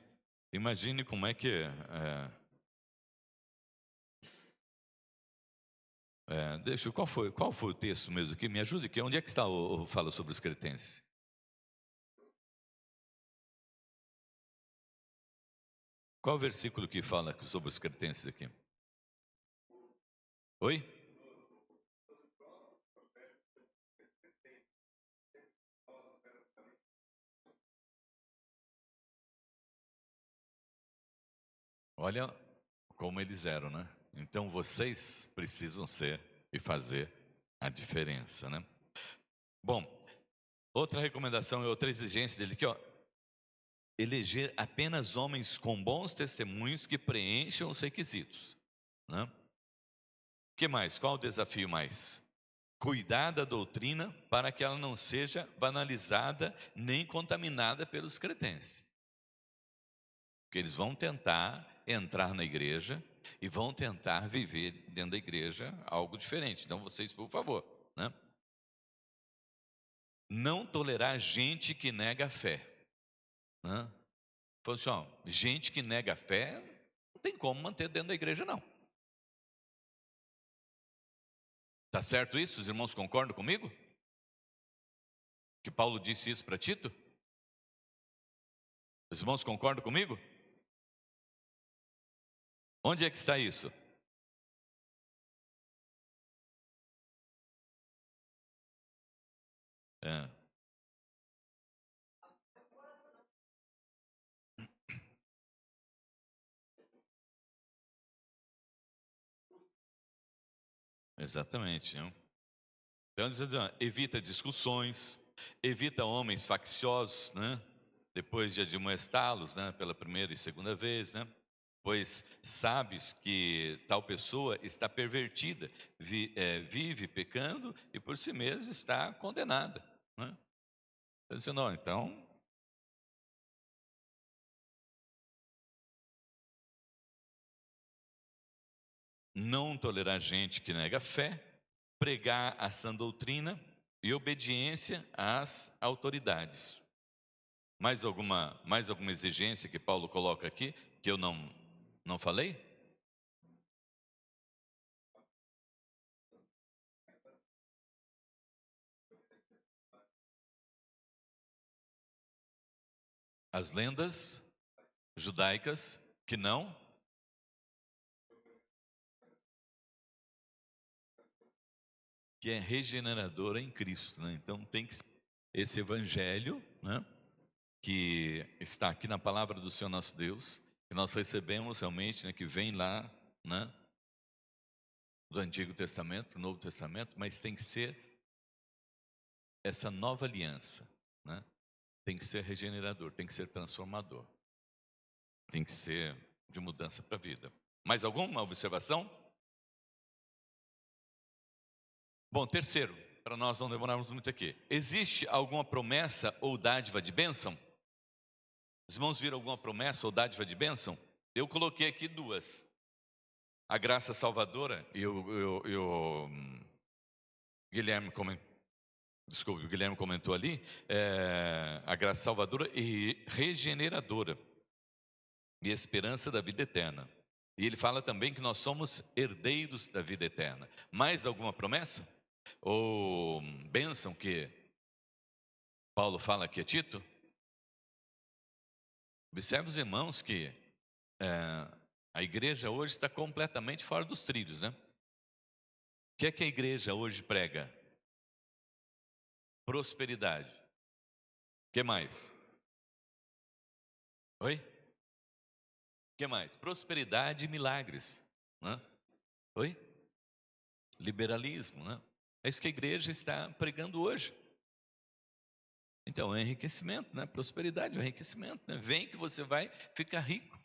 como é que qual foi o texto mesmo aqui? Me ajude aqui. Onde é que está o fala sobre os cretenses? Qual o versículo que fala sobre os cretenses aqui? Oi? Olha como eles eram, né? Então vocês precisam ser e fazer a diferença, né? Bom, outra recomendação e outra exigência dele aqui, ó, eleger apenas homens com bons testemunhos que preencham os requisitos, né? Que mais? Qual o desafio mais? Cuidar da doutrina para que ela não seja banalizada nem contaminada pelos cretenses. Porque eles vão tentar entrar na igreja e vão tentar viver dentro da igreja algo diferente. Então vocês, por favor, né? Não tolerar gente que nega a fé, né? Falou assim, ó, gente que nega a fé não tem como manter dentro da igreja, não. Tá certo isso? Os irmãos concordam comigo? Que Paulo disse isso para Tito? Os irmãos concordam comigo? Onde é que está isso? É, exatamente, né? Então, dizendo, evita discussões, evita homens facciosos, né? Depois de admoestá-los, né? Pela primeira e segunda vez, né? Pois sabes que tal pessoa está pervertida, vive pecando e por si mesma está condenada, né? Então, dizendo, não, então, não tolerar gente que nega a fé, pregar a sã doutrina e obediência às autoridades. Mais alguma exigência que Paulo coloca aqui que eu não falei? As lendas judaicas que não que é regeneradora em Cristo, né? Então tem que ser esse evangelho, né, que está aqui na palavra do Senhor nosso Deus, que nós recebemos realmente, né, que vem lá, né, do Antigo Testamento para o Novo Testamento, mas tem que ser essa nova aliança, né? Tem que ser regenerador, tem que ser transformador, tem que ser de mudança para a vida. Mais alguma observação? Bom, terceiro, para nós não demorarmos muito aqui. Existe alguma promessa ou dádiva de bênção? Os irmãos viram alguma promessa ou dádiva de bênção? Eu coloquei aqui duas. A graça salvadora, e o Guilherme comentou. Desculpe, o Guilherme comentou ali, a graça salvadora e regeneradora e esperança da vida eterna. E ele fala também que nós somos herdeiros da vida eterna. Mais alguma promessa? Ou bênção que Paulo fala aqui a Tito? Observe os irmãos que a igreja hoje está completamente fora dos trilhos, né? O que é que a igreja hoje prega? Prosperidade. O que mais? Oi? O que mais? Prosperidade e milagres, né? Oi? Liberalismo, né? É isso que a igreja está pregando hoje. Então, é enriquecimento, né? Prosperidade, é enriquecimento, né? Vem que você vai ficar rico.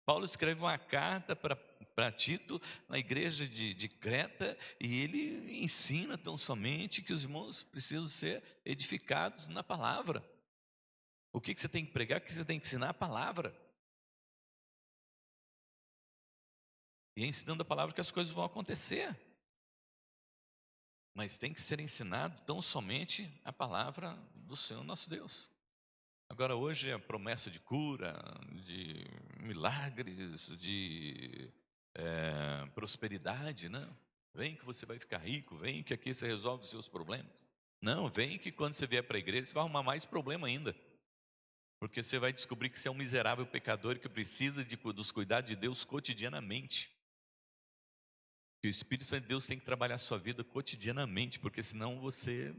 Paulo escreve uma carta para Tito, na igreja de Creta, e ele ensina tão somente que os irmãos precisam ser edificados na palavra. O que você tem que pregar? O que você tem que ensinar? A palavra. E é ensinando a palavra que as coisas vão acontecer. Mas tem que ser ensinado tão somente a palavra do Senhor nosso Deus. Agora hoje a promessa de cura, de milagres, de prosperidade, né? Vem que você vai ficar rico, vem que aqui você resolve os seus problemas. Não, vem que quando você vier para a igreja você vai arrumar mais problema ainda. Porque você vai descobrir que você é um miserável pecador que precisa dos cuidados de Deus cotidianamente. Que o Espírito Santo de Deus tem que trabalhar a sua vida cotidianamente, porque senão você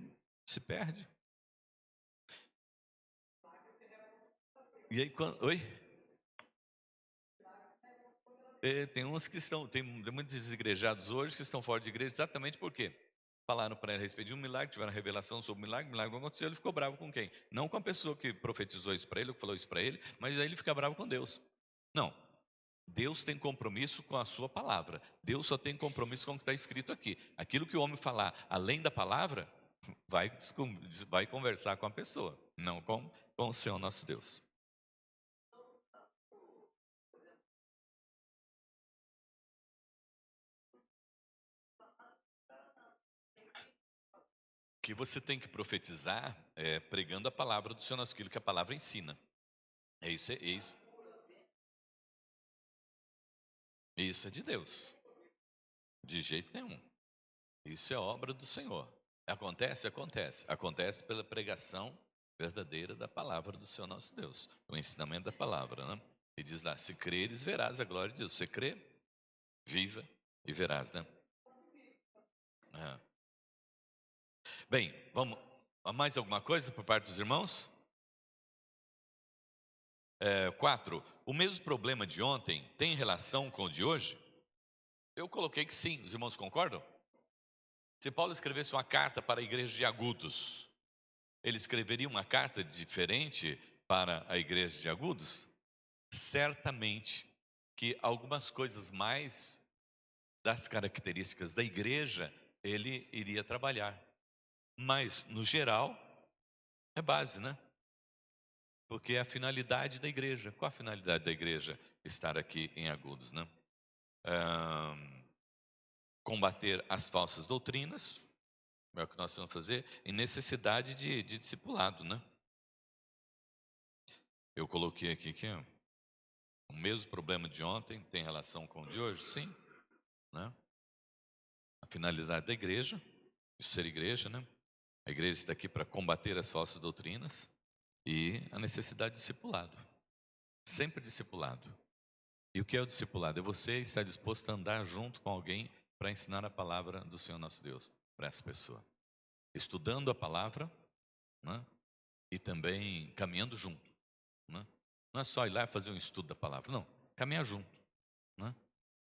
se perde. E aí, oi? Tem uns que estão, tem muitos desigrejados hoje que estão fora de igreja exatamente por quê? Falaram para ele a respeito de um milagre, tiveram revelação sobre o milagre não aconteceu, ele ficou bravo com quem? Não com a pessoa que profetizou isso para ele, ou que falou isso para ele, mas aí ele fica bravo com Deus. Não, Deus tem compromisso com a sua palavra, Deus só tem compromisso com o que está escrito aqui. Aquilo que o homem falar além da palavra, vai conversar com a pessoa, não com o Senhor nosso Deus. Que você tem que profetizar pregando a palavra do Senhor nosso, aquilo que a palavra ensina. É isso, é isso. Isso é de Deus. De jeito nenhum. Isso é obra do Senhor. Acontece? Acontece. Acontece pela pregação verdadeira da palavra do Senhor nosso Deus. O ensinamento da palavra, né? E diz lá, se creres, verás a glória de Deus. Você crê, viva e verás, né? Bem, vamos. Mais alguma coisa por parte dos irmãos? 4. O mesmo problema de ontem tem relação com o de hoje? Eu coloquei que sim. Os irmãos concordam? Se Paulo escrevesse uma carta para a igreja de Agudos, ele escreveria uma carta diferente para a igreja de Agudos? Certamente que algumas coisas mais das características da igreja ele iria trabalhar. Mas, no geral, é base, né? Porque é a finalidade da igreja. Qual a finalidade da igreja? Estar aqui em Agudos, né? combater as falsas doutrinas, é o que nós vamos fazer, e necessidade de discipulado, né? Eu coloquei aqui que o mesmo problema de ontem tem relação com o de hoje, sim, né? A finalidade da igreja, de ser igreja, né? A igreja está aqui para combater as falsas doutrinas e a necessidade de discipulado, sempre discipulado. E o que é o discipulado? É você estar disposto a andar junto com alguém para ensinar a palavra do Senhor nosso Deus para essa pessoa. Estudando a palavra, né? E também caminhando junto, né? Não é só ir lá e fazer um estudo da palavra, não. Caminhar junto, né?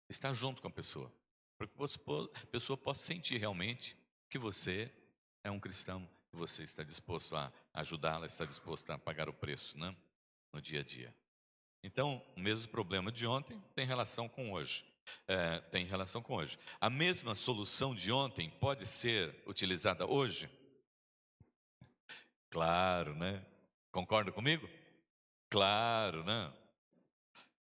Estar junto com a pessoa. Para que a pessoa possa sentir realmente que você é um cristão, que você está disposto a ajudá-la, está disposto a pagar o preço, né? No dia a dia. Então, o mesmo problema de ontem tem relação com hoje. Tem relação com hoje. A mesma solução de ontem pode ser utilizada hoje? Claro, né? Concorda comigo? Claro, né?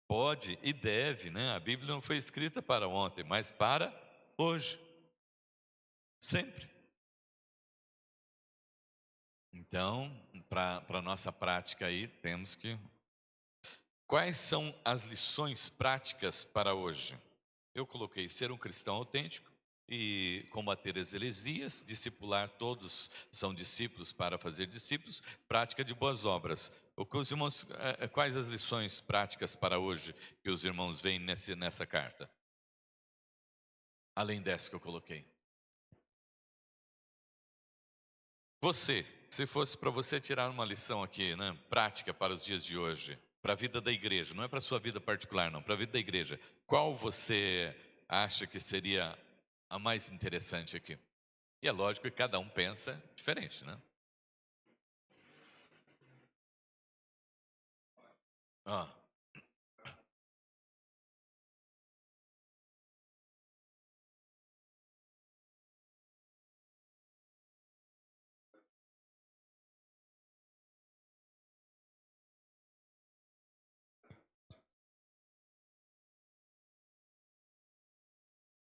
Pode e deve, né? A Bíblia não foi escrita para ontem, mas para hoje. Sempre. Então, para a nossa prática aí, temos que. Quais são as lições práticas para hoje? Eu coloquei ser um cristão autêntico e combater as heresias, discipular todos são discípulos para fazer discípulos, prática de boas obras. O que os irmãos, quais as lições práticas para hoje que os irmãos veem nessa carta? Além dessa que eu coloquei. Você, se fosse para você tirar uma lição aqui, né, prática para os dias de hoje, para a vida da igreja, não é para a sua vida particular, não, para a vida da igreja, qual você acha que seria a mais interessante aqui? E é lógico que cada um pensa diferente, né? Ah,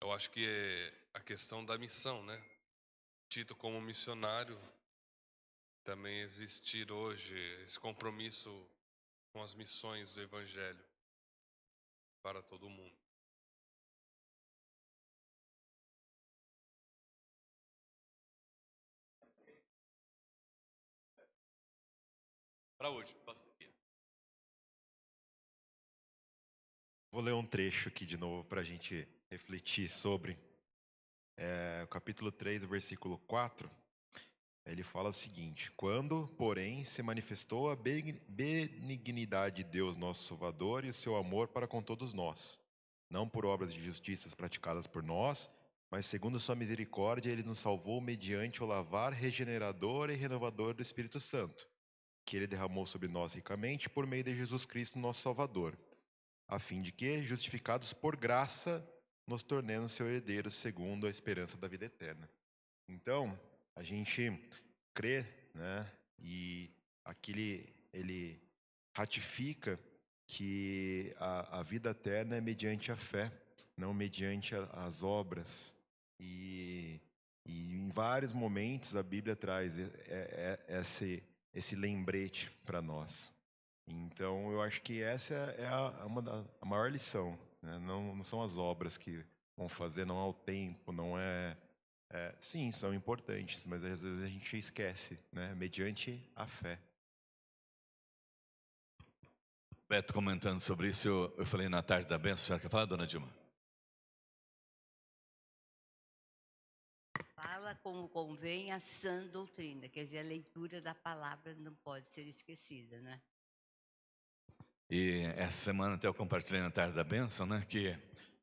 Eu acho que é a questão da missão, né? Tito como missionário, também existir hoje esse compromisso com as missões do Evangelho para todo mundo. para hoje, posso ir? Vou ler um trecho aqui de novo para a gente refletir sobre. O capítulo 3, versículo 4. Ele fala o seguinte: Quando, porém, se manifestou a benignidade de Deus, nosso Salvador, e o seu amor para com todos nós, não por obras de justiça praticadas por nós, mas segundo sua misericórdia, ele nos salvou mediante o lavar regenerador e renovador do Espírito Santo, que ele derramou sobre nós ricamente por meio de Jesus Cristo, nosso Salvador, a fim de que, justificados por graça, nos tornemos seus herdeiros segundo a esperança da vida eterna. Então, a gente crê, né? E aqui ele ratifica que a vida eterna é mediante a fé, não mediante as obras. E em vários momentos a Bíblia traz esse lembrete para nós. Então, eu acho que essa é a maior lição, né? Não são as obras que vão fazer, não é o tempo, não é. Sim, são importantes, mas às vezes a gente esquece, né? Mediante a fé. Beto comentando sobre isso, eu falei na tarde da bênção, a senhora quer falar, dona Dilma? Fala como convém a sã doutrina, quer dizer, a leitura da palavra não pode ser esquecida, né? E essa semana até eu compartilhei na tarde da bênção, né, que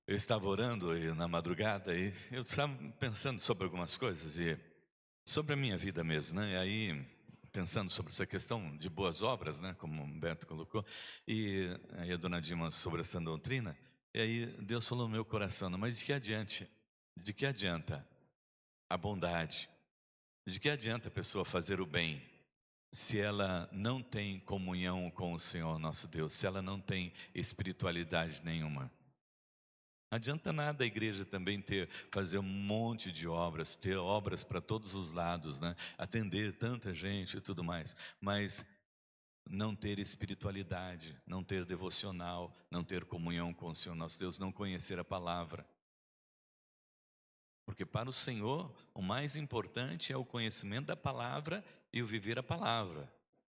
eu estava orando na madrugada e eu estava pensando sobre algumas coisas e sobre a minha vida mesmo, né? E aí pensando sobre essa questão de boas obras, né, como o Beto colocou, e aí a dona Dilma sobre essa doutrina, e aí Deus falou no meu coração, né, mas de que adianta a bondade? De que adianta a pessoa fazer o bem se ela não tem comunhão com o Senhor nosso Deus, se ela não tem espiritualidade nenhuma? Não adianta nada a igreja também fazer um monte de obras, ter obras para todos os lados, né? Atender tanta gente e tudo mais, mas não ter espiritualidade, não ter devocional, não ter comunhão com o Senhor nosso Deus, não conhecer a palavra. Porque para o Senhor, o mais importante é o conhecimento da palavra e o viver a palavra.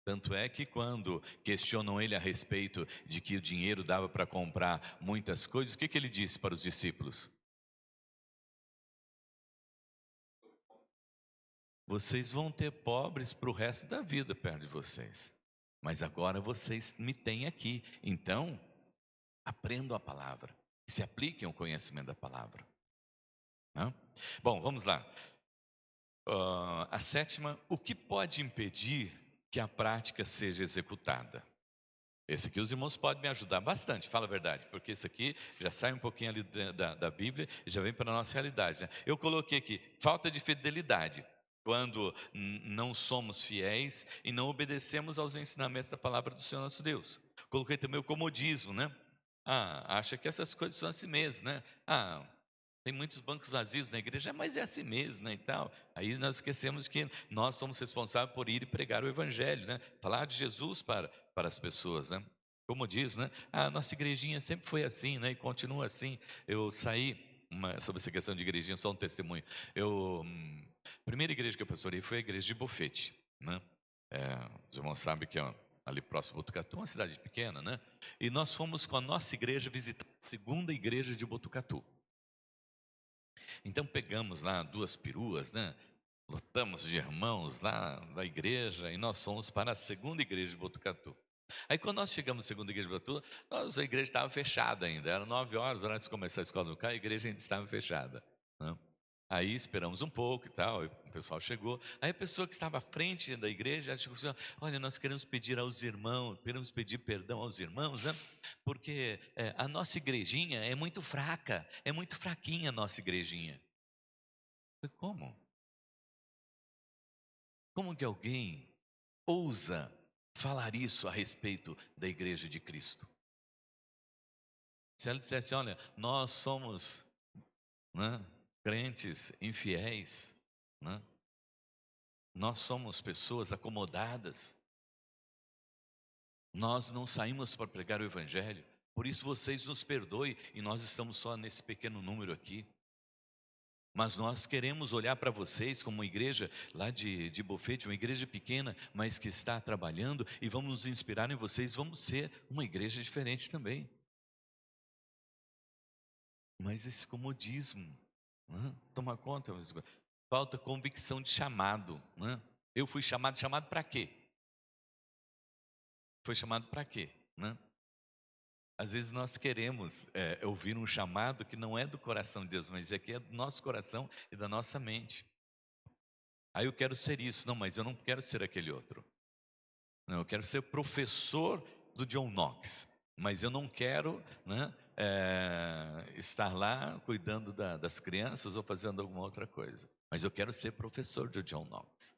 Tanto é que quando questionam ele a respeito de que o dinheiro dava para comprar muitas coisas, o que ele disse para os discípulos? Vocês vão ter pobres para o resto da vida perto de vocês, mas agora vocês me têm aqui. Então, aprendam a palavra, se apliquem ao conhecimento da palavra. Né? Bom, vamos lá. A sétima, o que pode impedir que a prática seja executada? Esse aqui os irmãos podem me ajudar bastante, fala a verdade, porque esse aqui já sai um pouquinho ali da Bíblia e já vem para a nossa realidade. Né? Eu coloquei aqui, falta de fidelidade, quando não somos fiéis e não obedecemos aos ensinamentos da palavra do Senhor nosso Deus. Coloquei também o comodismo, né? Acha que essas coisas são assim mesmo, né? Tem muitos bancos vazios na igreja, mas é assim mesmo, né, e tal. Aí nós esquecemos que nós somos responsáveis por ir e pregar o evangelho, né? Falar de Jesus para as pessoas, né? Como diz, né? A nossa igrejinha sempre foi assim, né? E continua assim. Eu saí sobre essa questão de igrejinha, só um testemunho. A primeira igreja que eu pastorei foi a igreja de Bofete, né? Os irmãos sabem que é ali próximo de Botucatu, uma cidade pequena, né? E nós fomos com a nossa igreja visitar a segunda igreja de Botucatu. Então pegamos lá 2 peruas, né? Lotamos de irmãos lá da igreja e nós fomos para a segunda igreja de Botucatu. Aí quando nós chegamos na segunda igreja de Botucatu, a igreja estava fechada ainda, eram 9 horas, antes de começar a escola do carro, a igreja ainda estava fechada, né? Aí esperamos um pouco e tal, e o pessoal chegou. Aí a pessoa que estava à frente da igreja chegou assim: olha, nós queremos pedir aos irmãos, queremos pedir perdão aos irmãos, né? Porque a nossa igrejinha é muito fraca, é muito fraquinha a nossa igrejinha. Eu falei, como? Como que alguém ousa falar isso a respeito da igreja de Cristo? Se ela dissesse, olha, nós somos, né, crentes infiéis, né? Nós somos pessoas acomodadas, nós não saímos para pregar o evangelho, por isso vocês nos perdoem e nós estamos só nesse pequeno número aqui. Mas nós queremos olhar para vocês como uma igreja lá de Bofete, uma igreja pequena, mas que está trabalhando, e vamos nos inspirar em vocês, vamos ser uma igreja diferente também. Mas esse comodismo, né? Toma conta, falta convicção de chamado, né? Eu fui chamado para quê? Foi chamado para quê, né? Às vezes nós queremos ouvir um chamado que não é do coração de Deus, mas é que é do nosso coração e da nossa mente. Aí eu quero ser isso, não, mas eu não quero ser aquele outro. Não, eu quero ser professor do John Knox, mas eu não quero, né, estar lá cuidando das crianças ou fazendo alguma outra coisa. Mas eu quero ser professor do John Knox.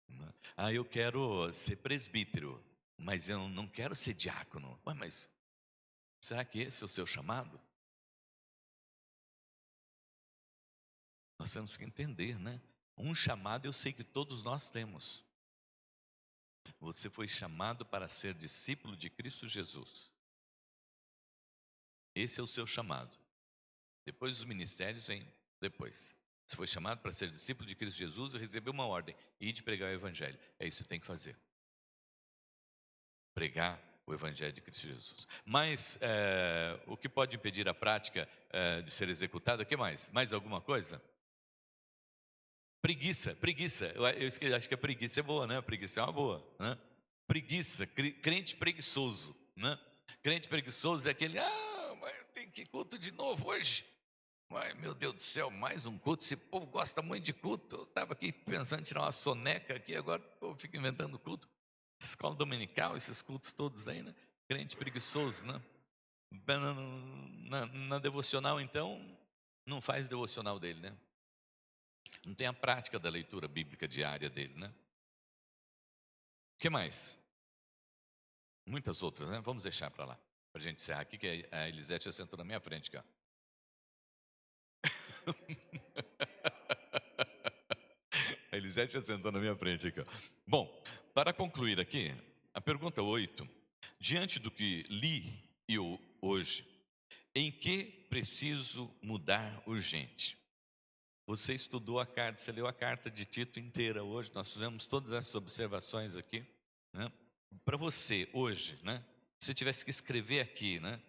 Né? Eu quero ser presbítero, mas eu não quero ser diácono. Ué, mas será que esse é o seu chamado? Nós temos que entender, né? Um chamado eu sei que todos nós temos. Você foi chamado para ser discípulo de Cristo Jesus. Esse é o seu chamado. Depois os ministérios vêm depois. Você foi chamado para ser discípulo de Cristo Jesus e recebeu uma ordem: ir de pregar o evangelho. É isso que você tem que fazer. Pregar o evangelho de Cristo Jesus. Mas o que pode impedir a prática de ser executada? O que mais? Mais alguma coisa? Preguiça. Acho que a preguiça é boa, né? A preguiça é uma boa, né? Preguiça, crente preguiçoso, né? Crente preguiçoso é aquele, mas tem que ir culto de novo hoje. Ai, meu Deus do céu, mais um culto. Esse povo gosta muito de culto. Eu estava aqui pensando em tirar uma soneca aqui, agora o povo fica inventando culto. Escola dominical, esses cultos todos aí, né? Crente preguiçoso, né? Na devocional, então, não faz devocional dele, né? Não tem a prática da leitura bíblica diária dele, né? O que mais? Muitas outras, né? Vamos deixar para lá, para a gente encerrar aqui, que a Elisete já sentou na minha frente, cara. A Elisete já sentou na minha frente aqui, ó. Bom, para concluir aqui, a pergunta 8. Diante do que li hoje, em que preciso mudar urgente? Você estudou a carta, você leu a carta de Tito inteira hoje, nós fizemos todas essas observações aqui, né? Para você, hoje, né? Se você tivesse que escrever aqui, né?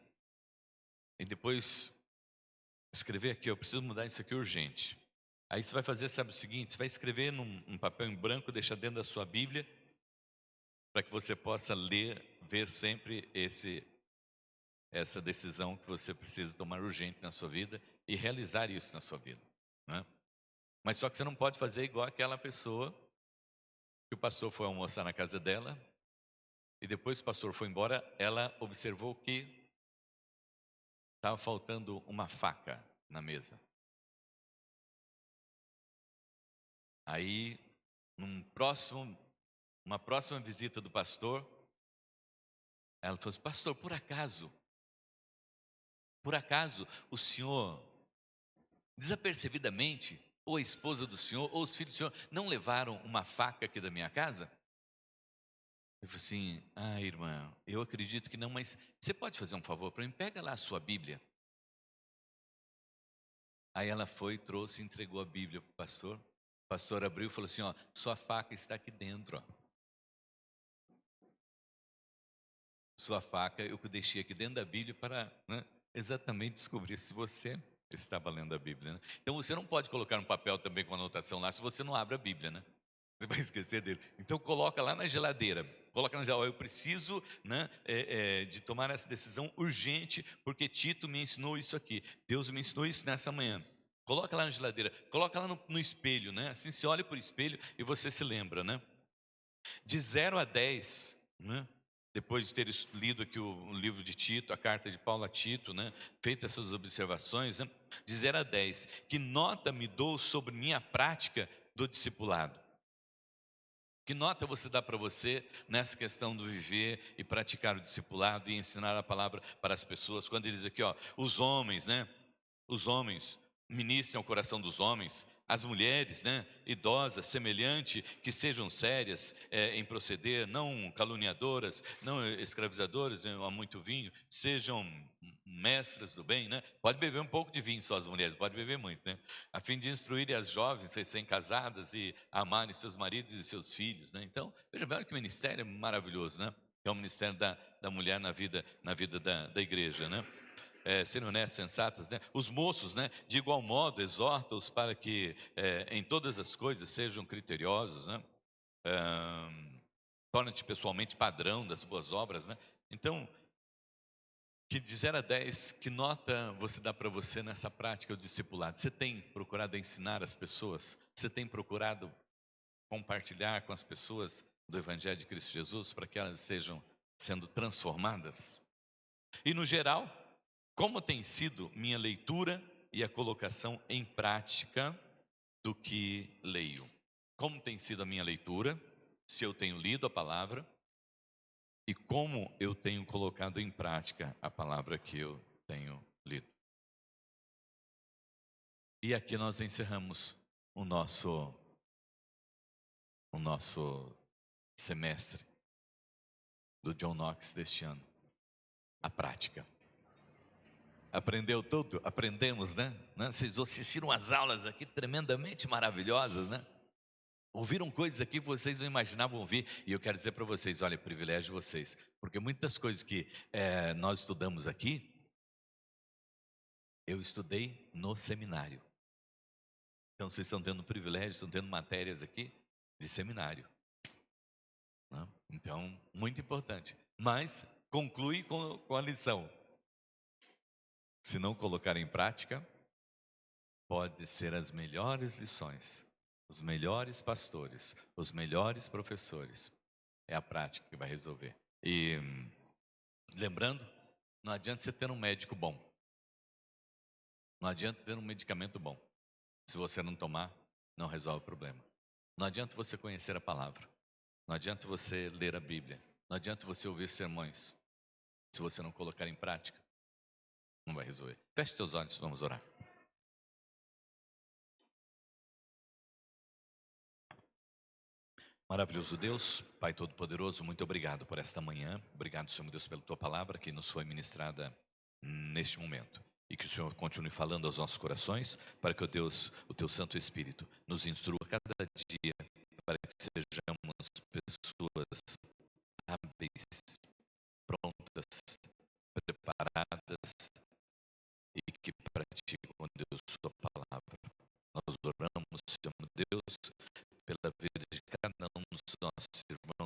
E depois escrever aqui, eu preciso mudar isso aqui urgente. Aí você vai fazer, sabe o seguinte, você vai escrever num papel em branco, deixar dentro da sua Bíblia, para que você possa ler, ver sempre essa decisão que você precisa tomar urgente na sua vida e realizar isso na sua vida, né? Mas só que você não pode fazer igual aquela pessoa que o pastor foi almoçar na casa dela e depois que o pastor foi embora, ela observou que estava faltando uma faca na mesa. Aí, uma próxima visita do pastor, ela falou assim: pastor, por acaso, o senhor, desapercebidamente, ou a esposa do senhor, ou os filhos do senhor, não levaram uma faca aqui da minha casa? Eu falei assim: ah, irmã, eu acredito que não, mas você pode fazer um favor para mim? Pega lá a sua Bíblia. Aí ela foi, trouxe e entregou a Bíblia para o pastor. O pastor abriu e falou assim: ó, sua faca está aqui dentro, ó. Sua faca eu deixei aqui dentro da Bíblia para, né, exatamente descobrir se você estava lendo a Bíblia, né? Então você não pode colocar um papel também com anotação lá se você não abre a Bíblia, né? Você vai esquecer dele. Então coloca lá na geladeira. Coloca na geladeira. Eu preciso, né, de tomar essa decisão urgente, porque Tito me ensinou isso aqui. Deus me ensinou isso nessa manhã. Coloca lá na geladeira. Coloca lá no espelho, né? Assim se olha por espelho e você se lembra, né? De 0 a 10, né? Depois de ter lido aqui o livro de Tito, a carta de Paulo a Tito, né? Feito essas observações, né? De 0 a 10, que nota me dou sobre minha prática do discipulado? Que nota você dá para você nessa questão do viver e praticar o discipulado e ensinar a palavra para as pessoas? Quando ele diz aqui, ó, os homens, né? Os homens ministram o coração dos homens, as mulheres, né, idosas, semelhante, que sejam sérias em proceder, não caluniadoras, não escravizadoras, né, a muito vinho, sejam mestras do bem, né? Pode beber um pouco de vinho só as mulheres, pode beber muito, né? A fim de instruir as jovens recém-casadas e amarem seus maridos e seus filhos, né? Então, veja bem, olha que ministério maravilhoso, né? Que é o ministério da mulher na vida da igreja, né? Serem honestas, sensatas, né? Os moços, né? De igual modo, exorta-os para que em todas as coisas sejam criteriosos, né? Torna-te pessoalmente padrão das boas obras, né? Então, que de 0 a 10, que nota você dá para você nessa prática do discipulado? Você tem procurado ensinar as pessoas? Você tem procurado compartilhar com as pessoas do Evangelho de Cristo Jesus para que elas sejam sendo transformadas? E no geral, como tem sido minha leitura e a colocação em prática do que leio? Como tem sido a minha leitura, se eu tenho lido a palavra, e como eu tenho colocado em prática a palavra que eu tenho lido. E aqui nós encerramos o nosso semestre do John Knox deste ano. A prática. Aprendeu tudo? Aprendemos, né? Vocês assistiram as aulas aqui tremendamente maravilhosas, né? Ouviram coisas aqui que vocês não imaginavam ouvir. E eu quero dizer para vocês, olha, privilégio de vocês. Porque muitas coisas que nós estudamos aqui, eu estudei no seminário. Então vocês estão tendo privilégio, estão tendo matérias aqui de seminário, né? Então, muito importante. Mas conclui com a lição. Se não colocar em prática, pode ser as melhores lições, os melhores pastores, os melhores professores. É a prática que vai resolver. E lembrando, não adianta você ter um médico bom. Não adianta ter um medicamento bom. Se você não tomar, não resolve o problema. Não adianta você conhecer a palavra. Não adianta você ler a Bíblia. Não adianta você ouvir sermões. Se você não colocar em prática, não vai resolver. Feche teus olhos, vamos orar. Maravilhoso Deus, Pai Todo-Poderoso, muito obrigado por esta manhã. Obrigado, Senhor Deus, pela Tua palavra que nos foi ministrada neste momento. E que o Senhor continue falando aos nossos corações, para que, Deus, o Teu Santo Espírito nos instrua cada dia, para que sejamos pessoas hábeis, prontas, preparadas e que praticam, Deus, Sua palavra. Nós oramos, Senhor Deus, pela vida de cada um dos nossos irmãos